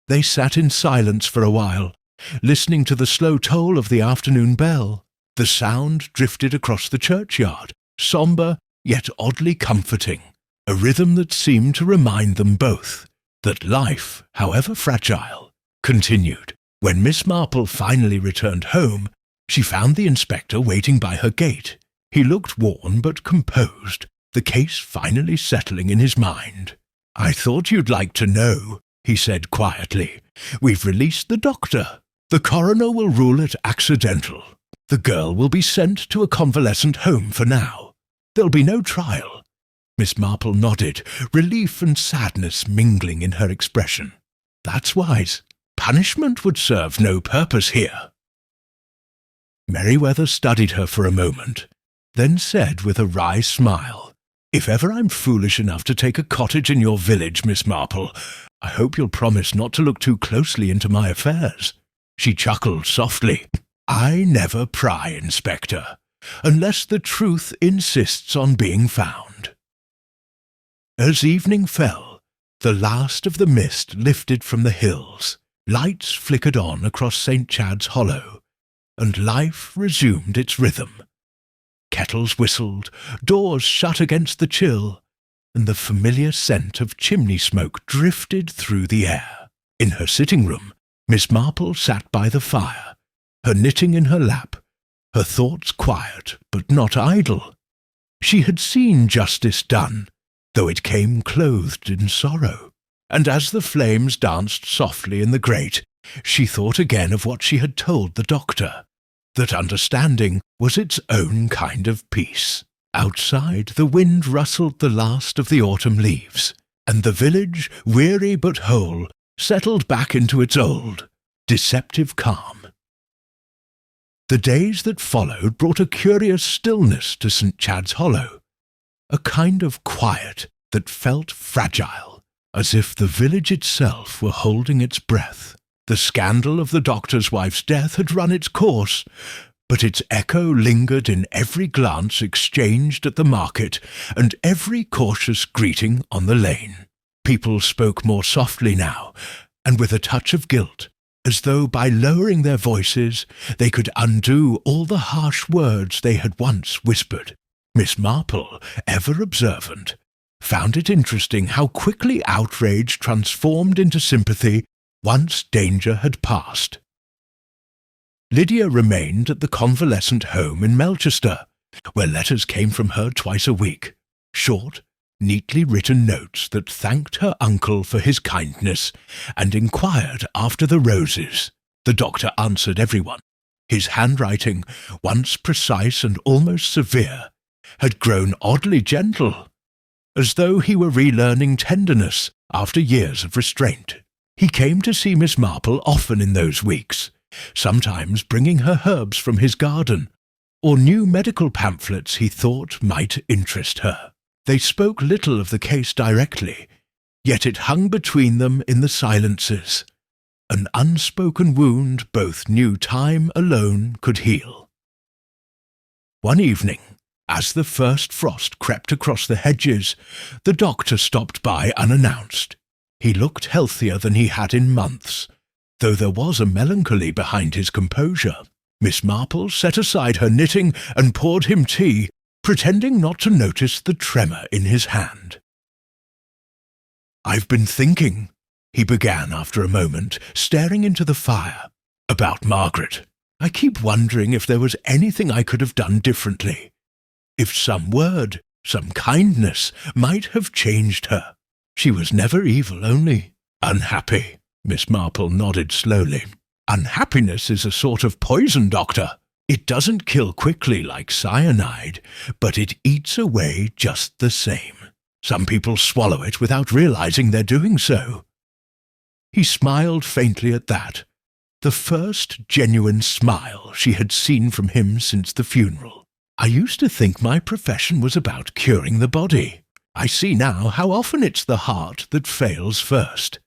They sat in silence for a while, listening to the slow toll of the afternoon bell. The sound drifted across the churchyard, sombre yet oddly comforting, a rhythm that seemed to remind them both that life, however fragile, continued. When Miss Marple finally returned home, she found the inspector waiting by her gate. He looked worn but composed, the case finally settling in his mind. "I thought you'd like to know," he said quietly. "We've released the doctor. The coroner will rule it accidental. The girl will be sent to a convalescent home for now. There'll be no trial." Miss Marple nodded, relief and sadness mingling in her expression. "That's wise. Punishment would serve no purpose here." Merryweather studied her for a moment, then said with a wry smile, "If ever I'm foolish enough to take a cottage in your village, Miss Marple, I hope you'll promise not to look too closely into my affairs." She chuckled softly. "I never pry, Inspector, unless the truth insists on being found." As evening fell, the last of the mist lifted from the hills, lights flickered on across St. Chad's Hollow, and life resumed its rhythm. Kettles whistled, doors shut against the chill, and the familiar scent of chimney smoke drifted through the air. In her sitting room, Miss Marple sat by the fire, her knitting in her lap, her thoughts quiet but not idle. She had seen justice done, though it came clothed in sorrow, and as the flames danced softly in the grate, she thought again of what she had told the doctor, that understanding was its own kind of peace. Outside, the wind rustled the last of the autumn leaves, and the village, weary but whole, settled back into its old, deceptive calm. The days that followed brought a curious stillness to St. Chad's Hollow, a kind of quiet that felt fragile, as if the village itself were holding its breath. The scandal of the doctor's wife's death had run its course, but its echo lingered in every glance exchanged at the market and every cautious greeting on the lane. People spoke more softly now, and with a touch of guilt, as though by lowering their voices they could undo all the harsh words they had once whispered. Miss Marple, ever observant, found it interesting how quickly outrage transformed into sympathy once danger had passed. Lydia remained at the convalescent home in Melchester, where letters came from her twice a week, short, neatly written notes that thanked her uncle for his kindness and inquired after the roses. The doctor answered everyone. His handwriting, once precise and almost severe, had grown oddly gentle, as though he were relearning tenderness after years of restraint. He came to see Miss Marple often in those weeks, sometimes bringing her herbs from his garden, or new medical pamphlets he thought might interest her. They spoke little of the case directly, yet it hung between them in the silences, an unspoken wound both knew time alone could heal. One evening, as the first frost crept across the hedges, the doctor stopped by unannounced. He looked healthier than he had in months, though there was a melancholy behind his composure. Miss Marple set aside her knitting and poured him tea, pretending not to notice the tremor in his hand. "I've been thinking," he began after a moment, staring into the fire, "about Margaret. I keep wondering if there was anything I could have done differently. If some word, some kindness, might have changed her. She was never evil, only unhappy." Miss Marple nodded slowly. "Unhappiness is a sort of poison, Doctor. It doesn't kill quickly like cyanide, but it eats away just the same. Some people swallow it without realizing they're doing so." He smiled faintly at that, the first genuine smile she had seen from him since the funeral. "I used to think my profession was about curing the body. I see now how often it's the heart that fails first."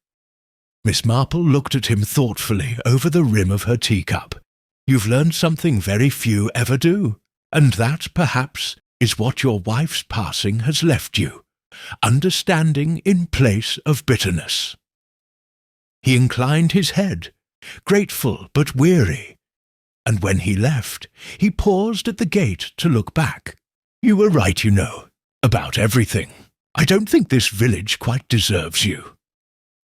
Miss Marple looked at him thoughtfully over the rim of her teacup. "You've learned something very few ever do, and that, perhaps, is what your wife's passing has left you, understanding in place of bitterness." He inclined his head, grateful but weary, and when he left, he paused at the gate to look back. "You were right, you know, about everything. I don't think this village quite deserves you."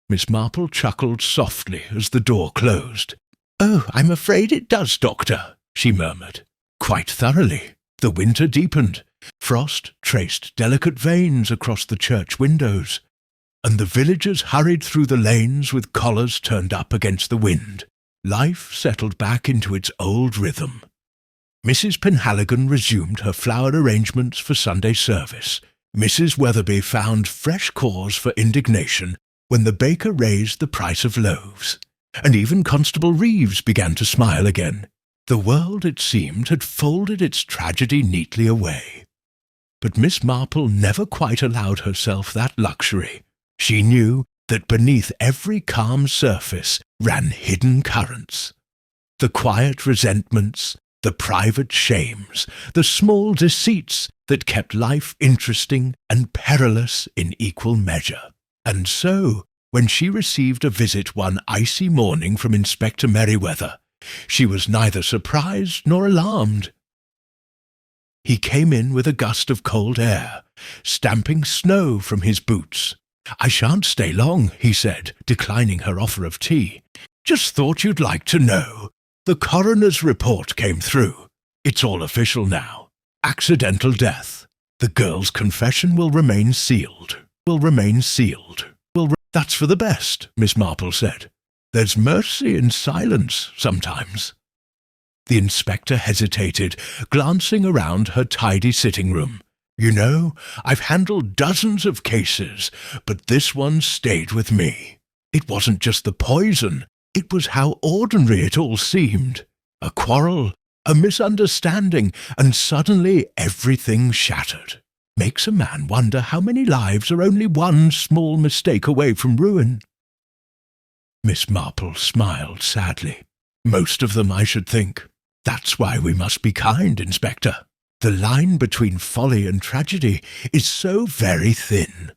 Miss Marple chuckled softly as the door closed. "Oh, I'm afraid it does, Doctor," she murmured. "Quite thoroughly." The winter deepened. Frost traced delicate veins across the church windows, and the villagers hurried through the lanes with collars turned up against the wind. Life settled back into its old rhythm. Mrs. Penhaligon resumed her flower arrangements for Sunday service. Mrs. Weatherby found fresh cause for indignation when the baker raised the price of loaves, and even Constable Reeves began to smile again. The world, it seemed, had folded its tragedy neatly away. But Miss Marple never quite allowed herself that luxury. She knew that beneath every calm surface ran hidden currents. The quiet resentments, the private shames, the small deceits that kept life interesting and perilous in equal measure. And so, when she received a visit one icy morning from Inspector Merryweather, she was neither surprised nor alarmed. He came in with a gust of cold air, stamping snow from his boots. "I shan't stay long," he said, declining her offer of tea. "Just thought you'd like to know. The coroner's report came through. It's all official now. Accidental death. The girl's confession will remain sealed. That's for the best," Miss Marple said. "There's mercy in silence sometimes." The inspector hesitated, glancing around her tidy sitting room. "You know, I've handled dozens of cases, but this one stayed with me. It wasn't just the poison, it was how ordinary it all seemed. A quarrel, a misunderstanding, and suddenly everything shattered. Makes a man wonder how many lives are only one small mistake away from ruin." Miss Marple smiled sadly. "Most of them, I should think. That's why we must be kind, Inspector. The line between folly and tragedy is so very thin."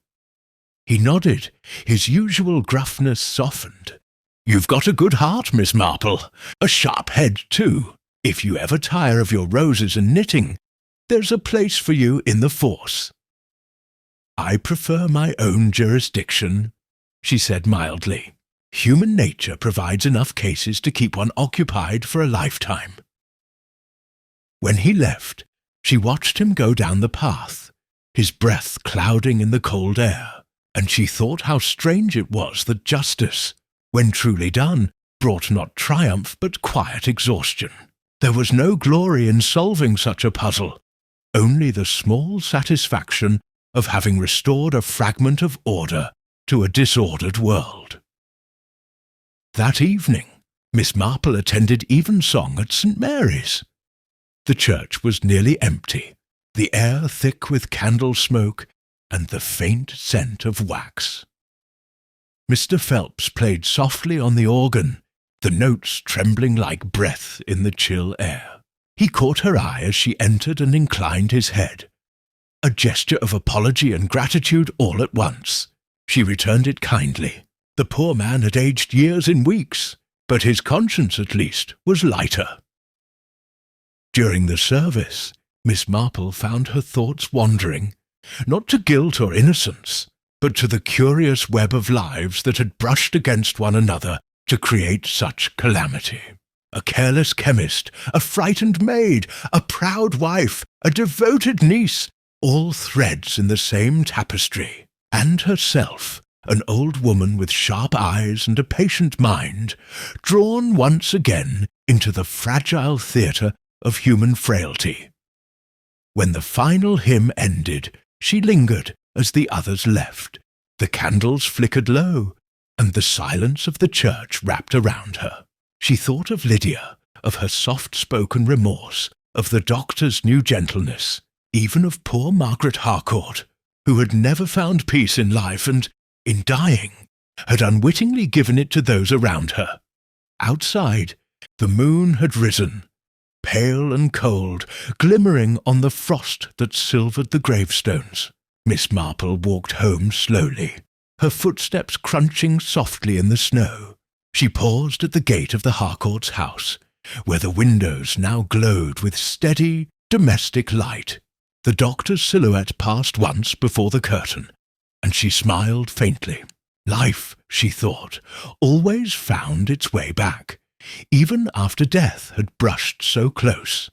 He nodded, his usual gruffness softened. You've got a good heart, Miss Marple. A sharp head, too. If you ever tire of your roses and knitting, there's a place for you in the force." "I prefer my own jurisdiction," she said mildly. "Human nature provides enough cases to keep one occupied for a lifetime." When he left, she watched him go down the path, his breath clouding in the cold air, and she thought how strange it was that justice, when truly done, brought not triumph but quiet exhaustion. There was no glory in solving such a puzzle, only the small satisfaction of having restored a fragment of order to a disordered world. That evening, Miss Marple attended evensong at St. Mary's. The church was nearly empty, the air thick with candle smoke and the faint scent of wax. Mr. Phelps played softly on the organ, the notes trembling like breath in the chill air. He caught her eye as she entered and inclined his head. A gesture of apology and gratitude all at once. She returned it kindly. The poor man had aged years in weeks, but his conscience at least was lighter. During the service, Miss Marple found her thoughts wandering, not to guilt or innocence, but to the curious web of lives that had brushed against one another to create such calamity. A careless chemist, a frightened maid, a proud wife, a devoted niece, all threads in the same tapestry, and herself, an old woman with sharp eyes and a patient mind, drawn once again into the fragile theatre of human frailty. When the final hymn ended, she lingered as the others left. The candles flickered low, and the silence of the church wrapped around her. She thought of Lydia, of her soft-spoken remorse, of the doctor's new gentleness, even of poor Margaret Harcourt, who had never found peace in life and, in dying, had unwittingly given it to those around her. Outside, the moon had risen, pale and cold, glimmering on the frost that silvered the gravestones. Miss Marple walked home slowly, her footsteps crunching softly in the snow. She paused at the gate of the Harcourt's house, where the windows now glowed with steady, domestic light. The doctor's silhouette passed once before the curtain, and she smiled faintly. Life, she thought, always found its way back, even after death had brushed so close.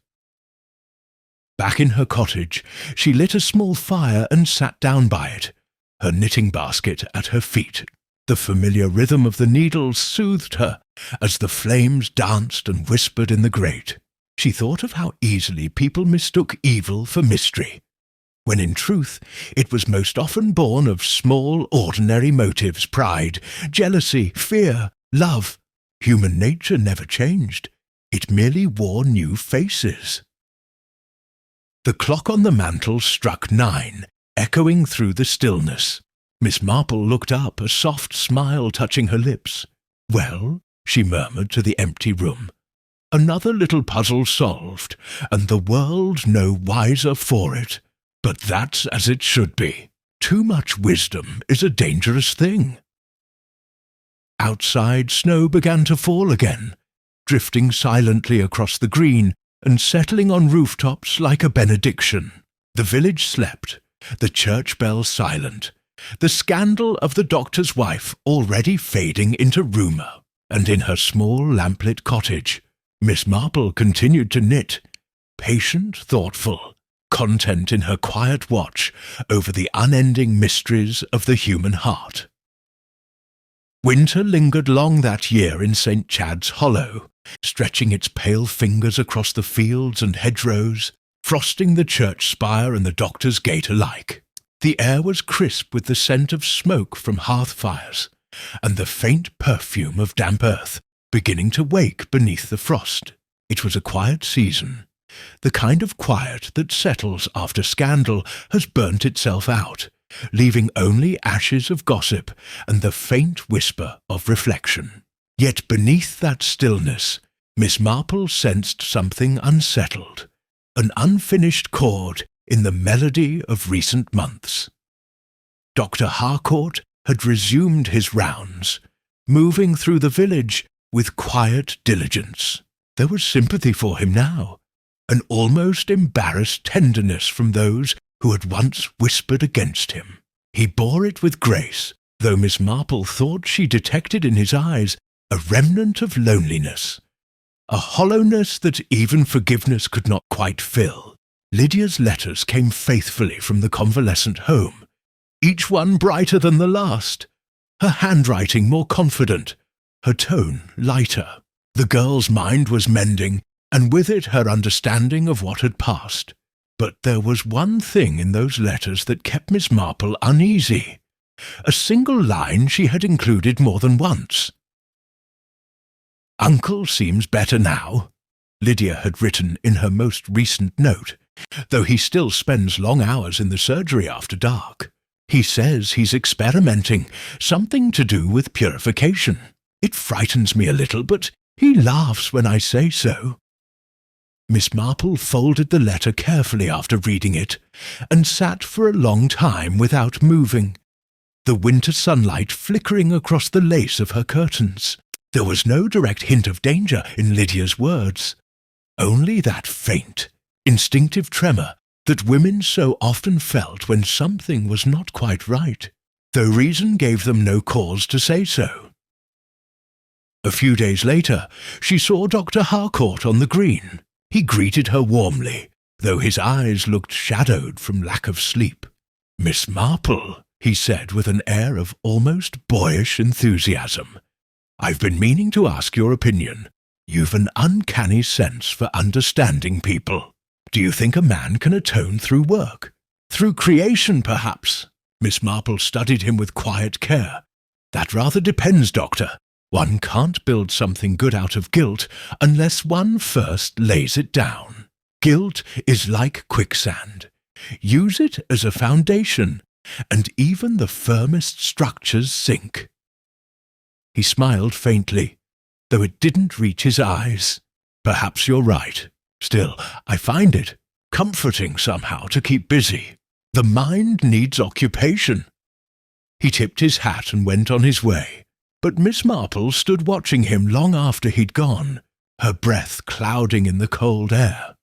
Back in her cottage, she lit a small fire and sat down by it, her knitting basket at her feet. The familiar rhythm of the needles soothed her as the flames danced and whispered in the grate. She thought of how easily people mistook evil for mystery, when in truth it was most often born of small, ordinary motives: pride, jealousy, fear, love. Human nature never changed. It merely wore new faces. The clock on the mantel struck 9, echoing through the stillness. Miss Marple looked up, a soft smile touching her lips. "Well," she murmured to the empty room, "another little puzzle solved, and the world no wiser for it. But that's as it should be. Too much wisdom is a dangerous thing." Outside, snow began to fall again, drifting silently across the green and settling on rooftops like a benediction. The village slept, the church bell silent, the scandal of the doctor's wife already fading into rumour. And in her small lamplit cottage, Miss Marple continued to knit, patient, thoughtful, content in her quiet watch over the unending mysteries of the human heart. Winter lingered long that year in St. Chad's Hollow, stretching its pale fingers across the fields and hedgerows, frosting the church spire and the doctor's gate alike. The air was crisp with the scent of smoke from hearth fires, and the faint perfume of damp earth beginning to wake beneath the frost. It was a quiet season. The kind of quiet that settles after scandal has burnt itself out, leaving only ashes of gossip and the faint whisper of reflection. Yet beneath that stillness, Miss Marple sensed something unsettled, an unfinished chord in the melody of recent months. Dr. Harcourt had resumed his rounds, moving through the village with quiet diligence. There was sympathy for him now, an almost embarrassed tenderness from those who had once whispered against him. He bore it with grace, though Miss Marple thought she detected in his eyes a remnant of loneliness, a hollowness that even forgiveness could not quite fill. Lydia's letters came faithfully from the convalescent home, each one brighter than the last, her handwriting more confident, her tone lighter. The girl's mind was mending, and with it her understanding of what had passed. But there was one thing in those letters that kept Miss Marple uneasy, a single line she had included more than once. "Uncle seems better now," Lydia had written in her most recent note, though he still spends long hours in the surgery after dark. "He says he's experimenting, something to do with purification. It frightens me a little, but he laughs when I say so." Miss Marple folded the letter carefully after reading it, and sat for a long time without moving, the winter sunlight flickering across the lace of her curtains. There was no direct hint of danger in Lydia's words, only that faint, instinctive tremor that women so often felt when something was not quite right, though reason gave them no cause to say so. A few days later, she saw Dr. Harcourt on the green. He greeted her warmly, though his eyes looked shadowed from lack of sleep. "Miss Marple," he said with an air of almost boyish enthusiasm, "I've been meaning to ask your opinion. You've an uncanny sense for understanding people. Do you think a man can atone through work? Through creation, perhaps?" Miss Marple studied him with quiet care. "That rather depends, Doctor. One can't build something good out of guilt unless one first lays it down. Guilt is like quicksand. Use it as a foundation, and even the firmest structures sink." He smiled faintly, though it didn't reach his eyes. "Perhaps you're right. Still, I find it comforting somehow to keep busy. The mind needs occupation." He tipped his hat and went on his way, but Miss Marple stood watching him long after he'd gone, her breath clouding in the cold air.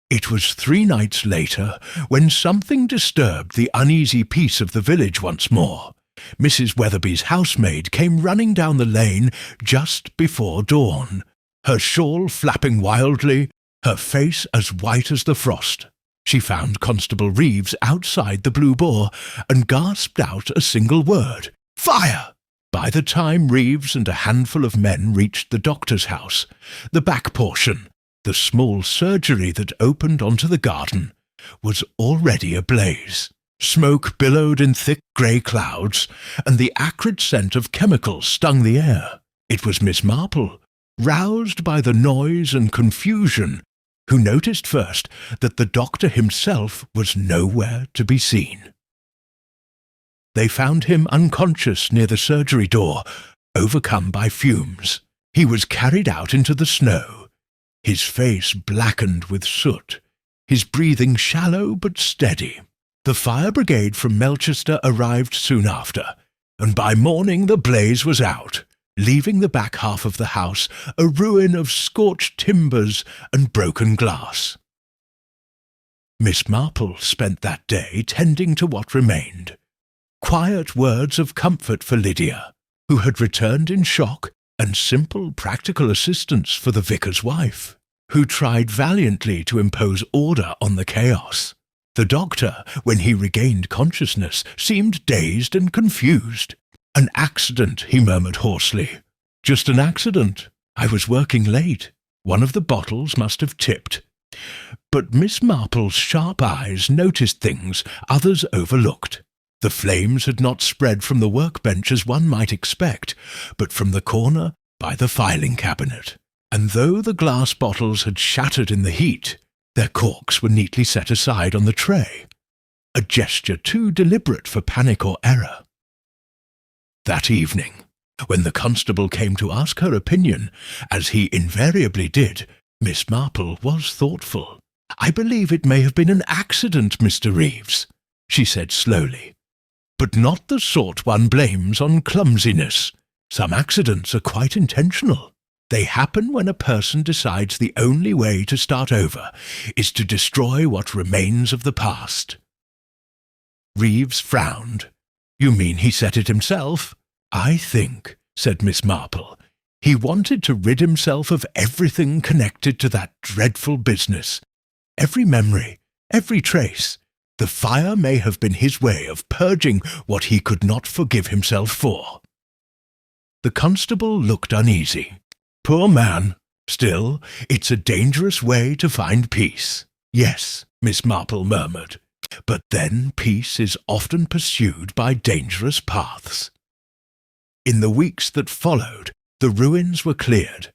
It was 3 nights later when something disturbed the uneasy peace of the village once more. Mrs. Weatherby's housemaid came running down the lane just before dawn, her shawl flapping wildly, her face as white as the frost. She found Constable Reeves outside the Blue Boar and gasped out a single word: "Fire!" By the time Reeves and a handful of men reached the doctor's house, the back portion, the small surgery that opened onto the garden, was already ablaze. Smoke billowed in thick grey clouds, and the acrid scent of chemicals stung the air. It was Miss Marple, roused by the noise and confusion, who noticed first that the doctor himself was nowhere to be seen. They found him unconscious near the surgery door, overcome by fumes. He was carried out into the snow, his face blackened with soot, his breathing shallow but steady. The fire brigade from Melchester arrived soon after, and by morning the blaze was out, leaving the back half of the house a ruin of scorched timbers and broken glass. Miss Marple spent that day tending to what remained. Quiet words of comfort for Lydia, who had returned in shock, and simple practical assistance for the vicar's wife, who tried valiantly to impose order on the chaos. The doctor, when he regained consciousness, seemed dazed and confused. "An accident," he murmured hoarsely. "Just an accident. I was working late. One of the bottles must have tipped." But Miss Marple's sharp eyes noticed things others overlooked. The flames had not spread from the workbench as one might expect, but from the corner by the filing cabinet. And though the glass bottles had shattered in the heat, their corks were neatly set aside on the tray, a gesture too deliberate for panic or error. That evening, when the constable came to ask her opinion, as he invariably did, Miss Marple was thoughtful. "I believe it may have been an accident, Mr. Reeves," she said slowly, "but not the sort one blames on clumsiness. Some accidents are quite intentional. They happen when a person decides the only way to start over is to destroy what remains of the past. Reeves frowned. You mean he said it himself? I think, said Miss Marple, he wanted to rid himself of everything connected to that dreadful business. Every memory, every trace. The fire may have been his way of purging what he could not forgive himself for. The constable looked uneasy. Poor man. Still, it's a dangerous way to find peace. Yes, Miss Marple murmured. But then peace is often pursued by dangerous paths. In the weeks that followed, the ruins were cleared,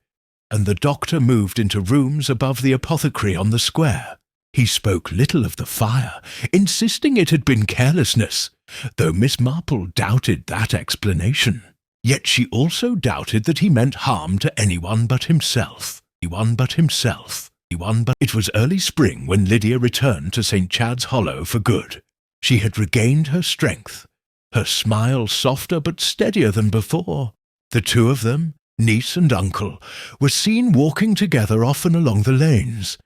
and the doctor moved into rooms above the apothecary on the square. He spoke little of the fire, insisting it had been carelessness, though Miss Marple doubted that explanation. Yet she also doubted that he meant harm to anyone but himself. It was early spring when Lydia returned to St. Chad's Hollow for good. She had regained her strength, her smile softer but steadier than before. The two of them, niece and uncle, were seen walking together often along the lanes,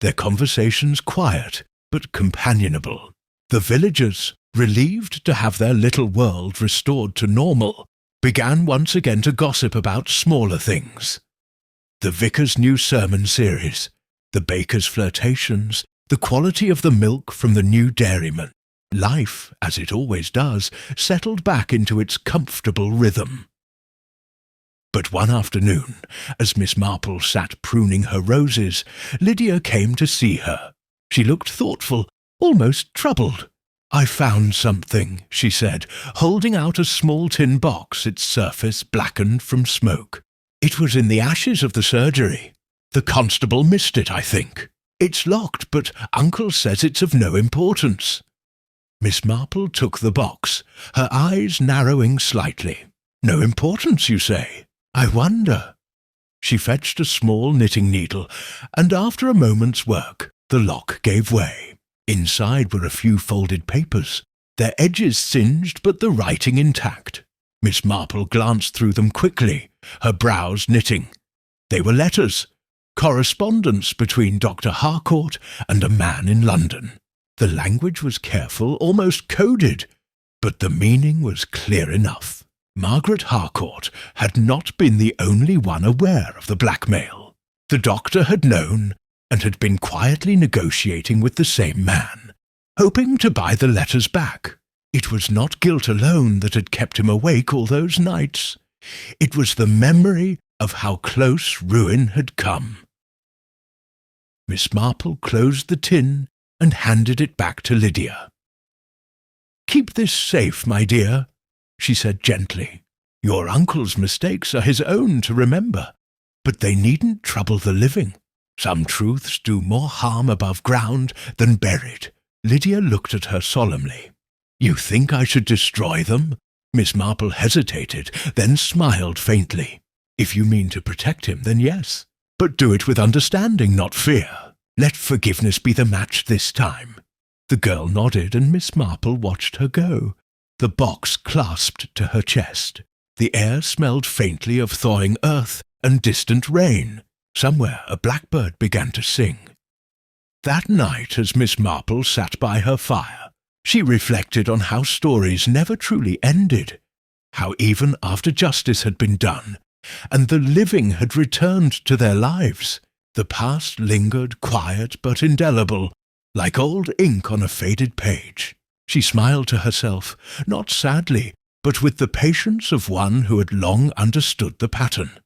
their conversations quiet but companionable. The villagers, relieved to have their little world restored to normal, began once again to gossip about smaller things. The vicar's new sermon series, the baker's flirtations, the quality of the milk from the new dairyman. Life, as it always does, settled back into its comfortable rhythm. But one afternoon, as Miss Marple sat pruning her roses, Lydia came to see her. She looked thoughtful, almost troubled. I found something, she said, holding out a small tin box, its surface blackened from smoke. It was in the ashes of the surgery. The constable missed it, I think. It's locked, but Uncle says it's of no importance. Miss Marple took the box, her eyes narrowing slightly. No importance, you say? I wonder. She fetched a small knitting needle, and after a moment's work, the lock gave way. Inside were a few folded papers, their edges singed but the writing intact. Miss Marple glanced through them quickly, her brows knitting. They were letters, correspondence between Dr. Harcourt and a man in London. The language was careful, almost coded, but the meaning was clear enough. Margaret Harcourt had not been the only one aware of the blackmail. The doctor had known, and had been quietly negotiating with the same man, hoping to buy the letters back. It was not guilt alone that had kept him awake all those nights. It was the memory of how close ruin had come. Miss Marple closed the tin and handed it back to Lydia. "Keep this safe, my dear," she said gently. "Your uncle's mistakes are his own to remember, but they needn't trouble the living. Some truths do more harm above ground than buried." Lydia looked at her solemnly. "You think I should destroy them?" Miss Marple hesitated, then smiled faintly. "If you mean to protect him, then yes. But do it with understanding, not fear. Let forgiveness be the match this time." The girl nodded, and Miss Marple watched her go. The box clasped to her chest. The air smelled faintly of thawing earth and distant rain. Somewhere a blackbird began to sing. That night, as Miss Marple sat by her fire, she reflected on how stories never truly ended, how even after justice had been done, and the living had returned to their lives, the past lingered quiet but indelible, like old ink on a faded page. She smiled to herself, not sadly, but with the patience of one who had long understood the pattern.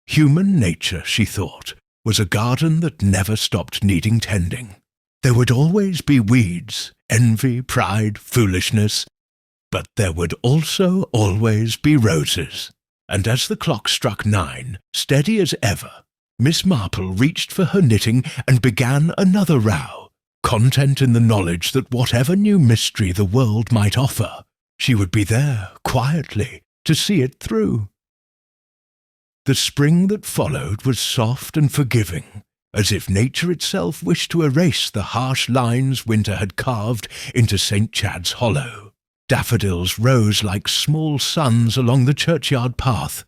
Human nature, she thought, was a garden that never stopped needing tending. There would always be weeds, envy, pride, foolishness, but there would also always be roses. And as the clock struck 9, steady as ever, Miss Marple reached for her knitting and began another row, content in the knowledge that whatever new mystery the world might offer, she would be there, quietly, to see it through. The spring that followed was soft and forgiving, as if nature itself wished to erase the harsh lines winter had carved into St. Chad's Hollow. Daffodils rose like small suns along the churchyard path,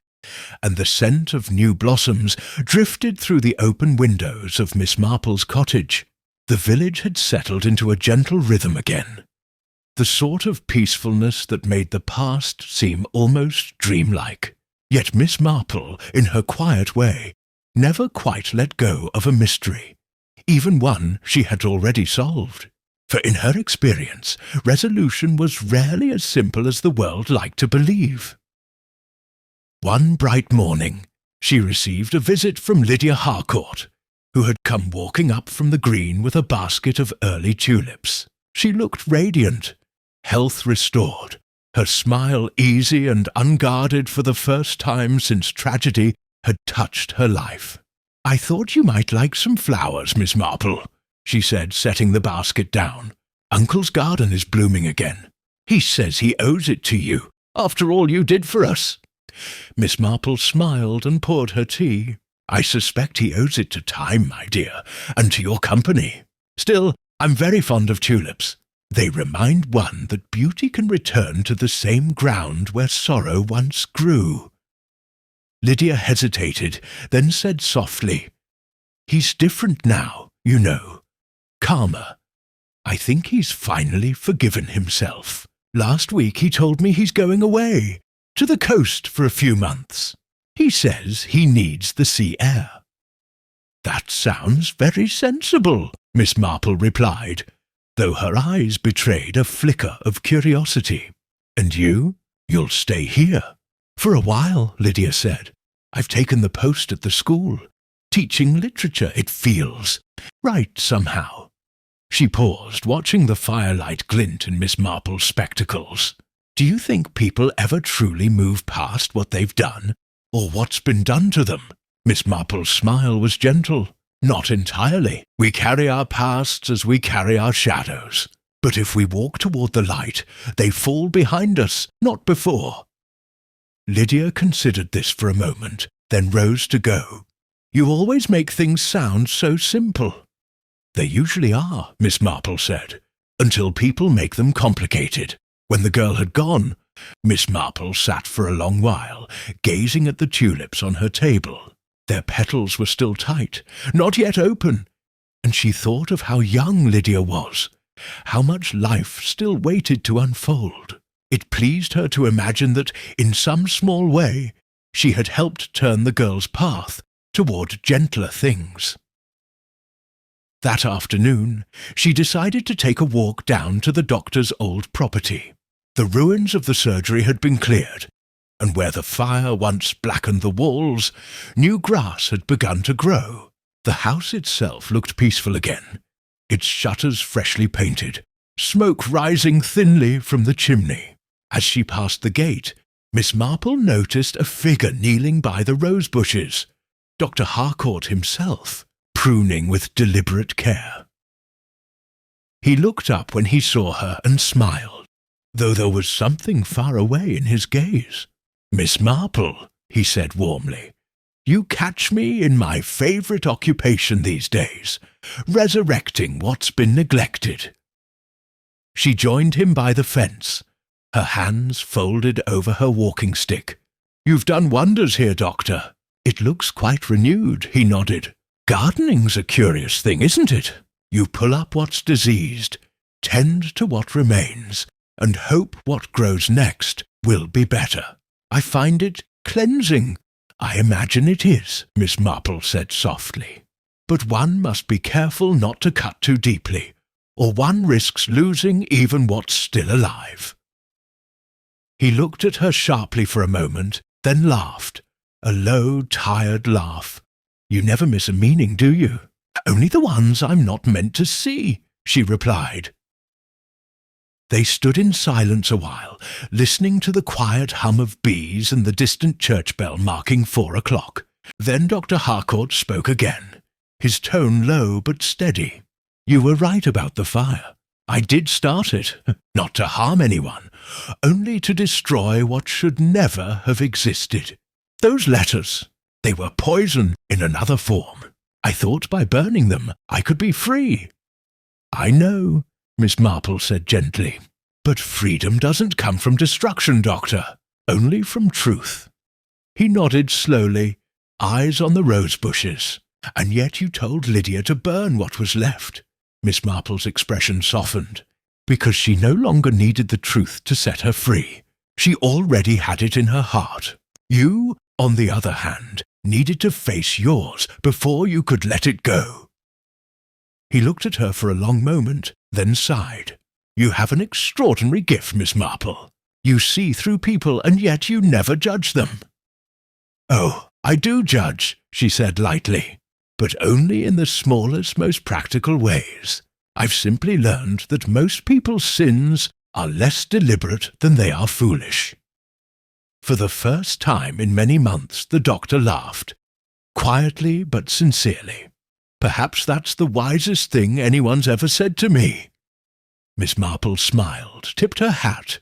and the scent of new blossoms drifted through the open windows of Miss Marple's cottage. The village had settled into a gentle rhythm again, the sort of peacefulness that made the past seem almost dreamlike. Yet Miss Marple, in her quiet way, never quite let go of a mystery, even one she had already solved. For in her experience, resolution was rarely as simple as the world liked to believe. One bright morning, she received a visit from Lydia Harcourt, who had come walking up from the green with a basket of early tulips. She looked radiant, health restored, her smile easy and unguarded for the first time since tragedy had touched her life. "I thought you might like some flowers, Miss Marple," she said, setting the basket down. "Uncle's garden is blooming again. He says he owes it to you, after all you did for us." Miss Marple smiled and poured her tea. "I suspect he owes it to time, my dear, and to your company. Still, I'm very fond of tulips. They remind one that beauty can return to the same ground where sorrow once grew." Lydia hesitated, then said softly, "He's different now, you know. Calmer. I think he's finally forgiven himself. Last week he told me he's going away, to the coast for a few months. He says he needs the sea air." "That sounds very sensible," Miss Marple replied, though her eyes betrayed a flicker of curiosity. "And you? You'll stay here?" "For a while," Lydia said. "I've taken the post at the school. Teaching literature, it feels right somehow." She paused, watching the firelight glint in Miss Marple's spectacles. "Do you think people ever truly move past what they've done, or what's been done to them?" Miss Marple's smile was gentle. "Not entirely. We carry our pasts as we carry our shadows. But if we walk toward the light, they fall behind us, not before." Lydia considered this for a moment, then rose to go. "You always make things sound so simple." "They usually are," Miss Marple said, "until people make them complicated." When the girl had gone, Miss Marple sat for a long while, gazing at the tulips on her table. Their petals were still tight, not yet open, and she thought of how young Lydia was, how much life still waited to unfold. It pleased her to imagine that, in some small way, she had helped turn the girl's path toward gentler things. That afternoon, she decided to take a walk down to the doctor's old property. The ruins of the surgery had been cleared, and where the fire once blackened the walls, new grass had begun to grow. The house itself looked peaceful again, its shutters freshly painted, smoke rising thinly from the chimney. As she passed the gate, Miss Marple noticed a figure kneeling by the rose bushes, Dr. Harcourt himself, pruning with deliberate care. He looked up when he saw her and smiled, though there was something far away in his gaze. "Miss Marple," he said warmly, "you catch me in my favourite occupation these days, resurrecting what's been neglected." She joined him by the fence, her hands folded over her walking stick. "You've done wonders here, Doctor." "It looks quite renewed," he nodded. "Gardening's a curious thing, isn't it? You pull up what's diseased, tend to what remains, and hope what grows next will be better. I find it cleansing." "I imagine it is," Miss Marple said softly. "But one must be careful not to cut too deeply, or one risks losing even what's still alive." He looked at her sharply for a moment, then laughed, a low, tired laugh. "You never miss a meaning, do you?" "Only the ones I'm not meant to see," she replied. They stood in silence a while, listening to the quiet hum of bees and the distant church bell marking 4 o'clock. Then Dr. Harcourt spoke again, his tone low but steady. "You were right about the fire. I did start it, not to harm anyone, only to destroy what should never have existed. Those letters, they were poison in another form. I thought by burning them I could be free." "I know," Miss Marple said gently. But freedom doesn't come from destruction, Doctor, only from truth. He nodded slowly, eyes on the rose bushes. And yet you told Lydia to burn what was left. Miss Marple's expression softened, because she no longer needed the truth to set her free. She already had it in her heart. You, on the other hand, needed to face yours before you could let it go. He looked at her for a long moment, then sighed. You have an extraordinary gift, Miss Marple. You see through people, and yet you never judge them. Oh, I do judge, she said lightly, but only in the smallest, most practical ways. I've simply learned that most people's sins are less deliberate than they are foolish. For the first time in many months, the doctor laughed, quietly but sincerely. Perhaps that's the wisest thing anyone's ever said to me. Miss Marple smiled, tipped her hat,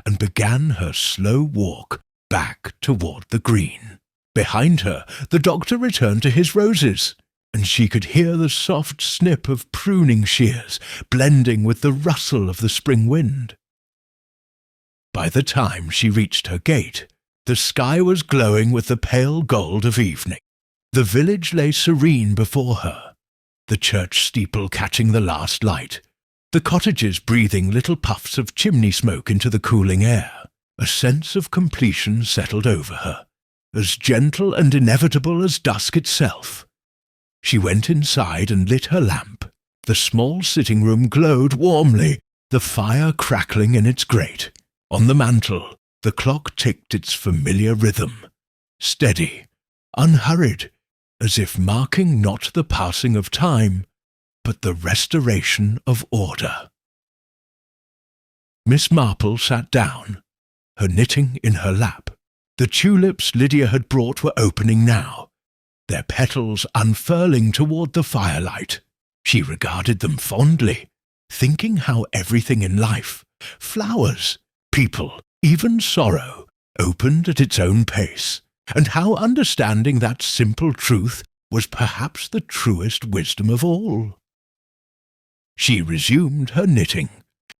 and began her slow walk back toward the green. Behind her, the doctor returned to his roses, and she could hear the soft snip of pruning shears blending with the rustle of the spring wind. By the time she reached her gate, the sky was glowing with the pale gold of evening. The village lay serene before her, the church steeple catching the last light, the cottages breathing little puffs of chimney smoke into the cooling air. A sense of completion settled over her, as gentle and inevitable as dusk itself. She went inside and lit her lamp. The small sitting room glowed warmly, the fire crackling in its grate. On the mantel, the clock ticked its familiar rhythm, steady, unhurried, as if marking not the passing of time, but the restoration of order. Miss Marple sat down, her knitting in her lap. The tulips Lydia had brought were opening now, their petals unfurling toward the firelight. She regarded them fondly, thinking how everything in life, flowers, people, even sorrow, opened at its own pace, and how understanding that simple truth was perhaps the truest wisdom of all. She resumed her knitting,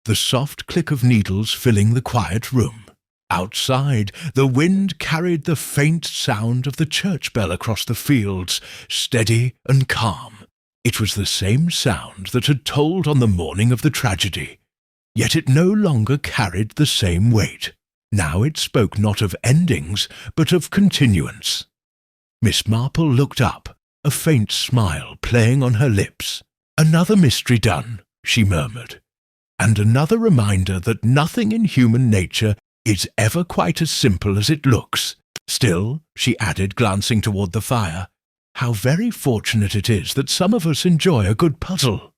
the soft click of needles filling the quiet room. Outside, the wind carried the faint sound of the church bell across the fields, steady and calm. It was the same sound that had tolled on the morning of the tragedy, yet it no longer carried the same weight. Now it spoke not of endings, but of continuance. Miss Marple looked up, a faint smile playing on her lips. "Another mystery done," she murmured, "and another reminder that nothing in human nature is ever quite as simple as it looks. Still," she added, glancing toward the fire, "how very fortunate it is that some of us enjoy a good puzzle."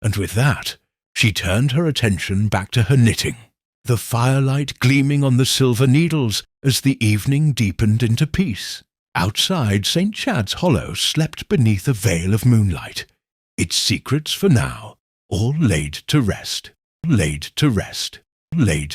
And with that, she turned her attention back to her knitting, the firelight gleaming on the silver needles as the evening deepened into peace. Outside, St. Chad's Hollow slept beneath a veil of moonlight, its secrets for now all laid to rest, laid to rest, laid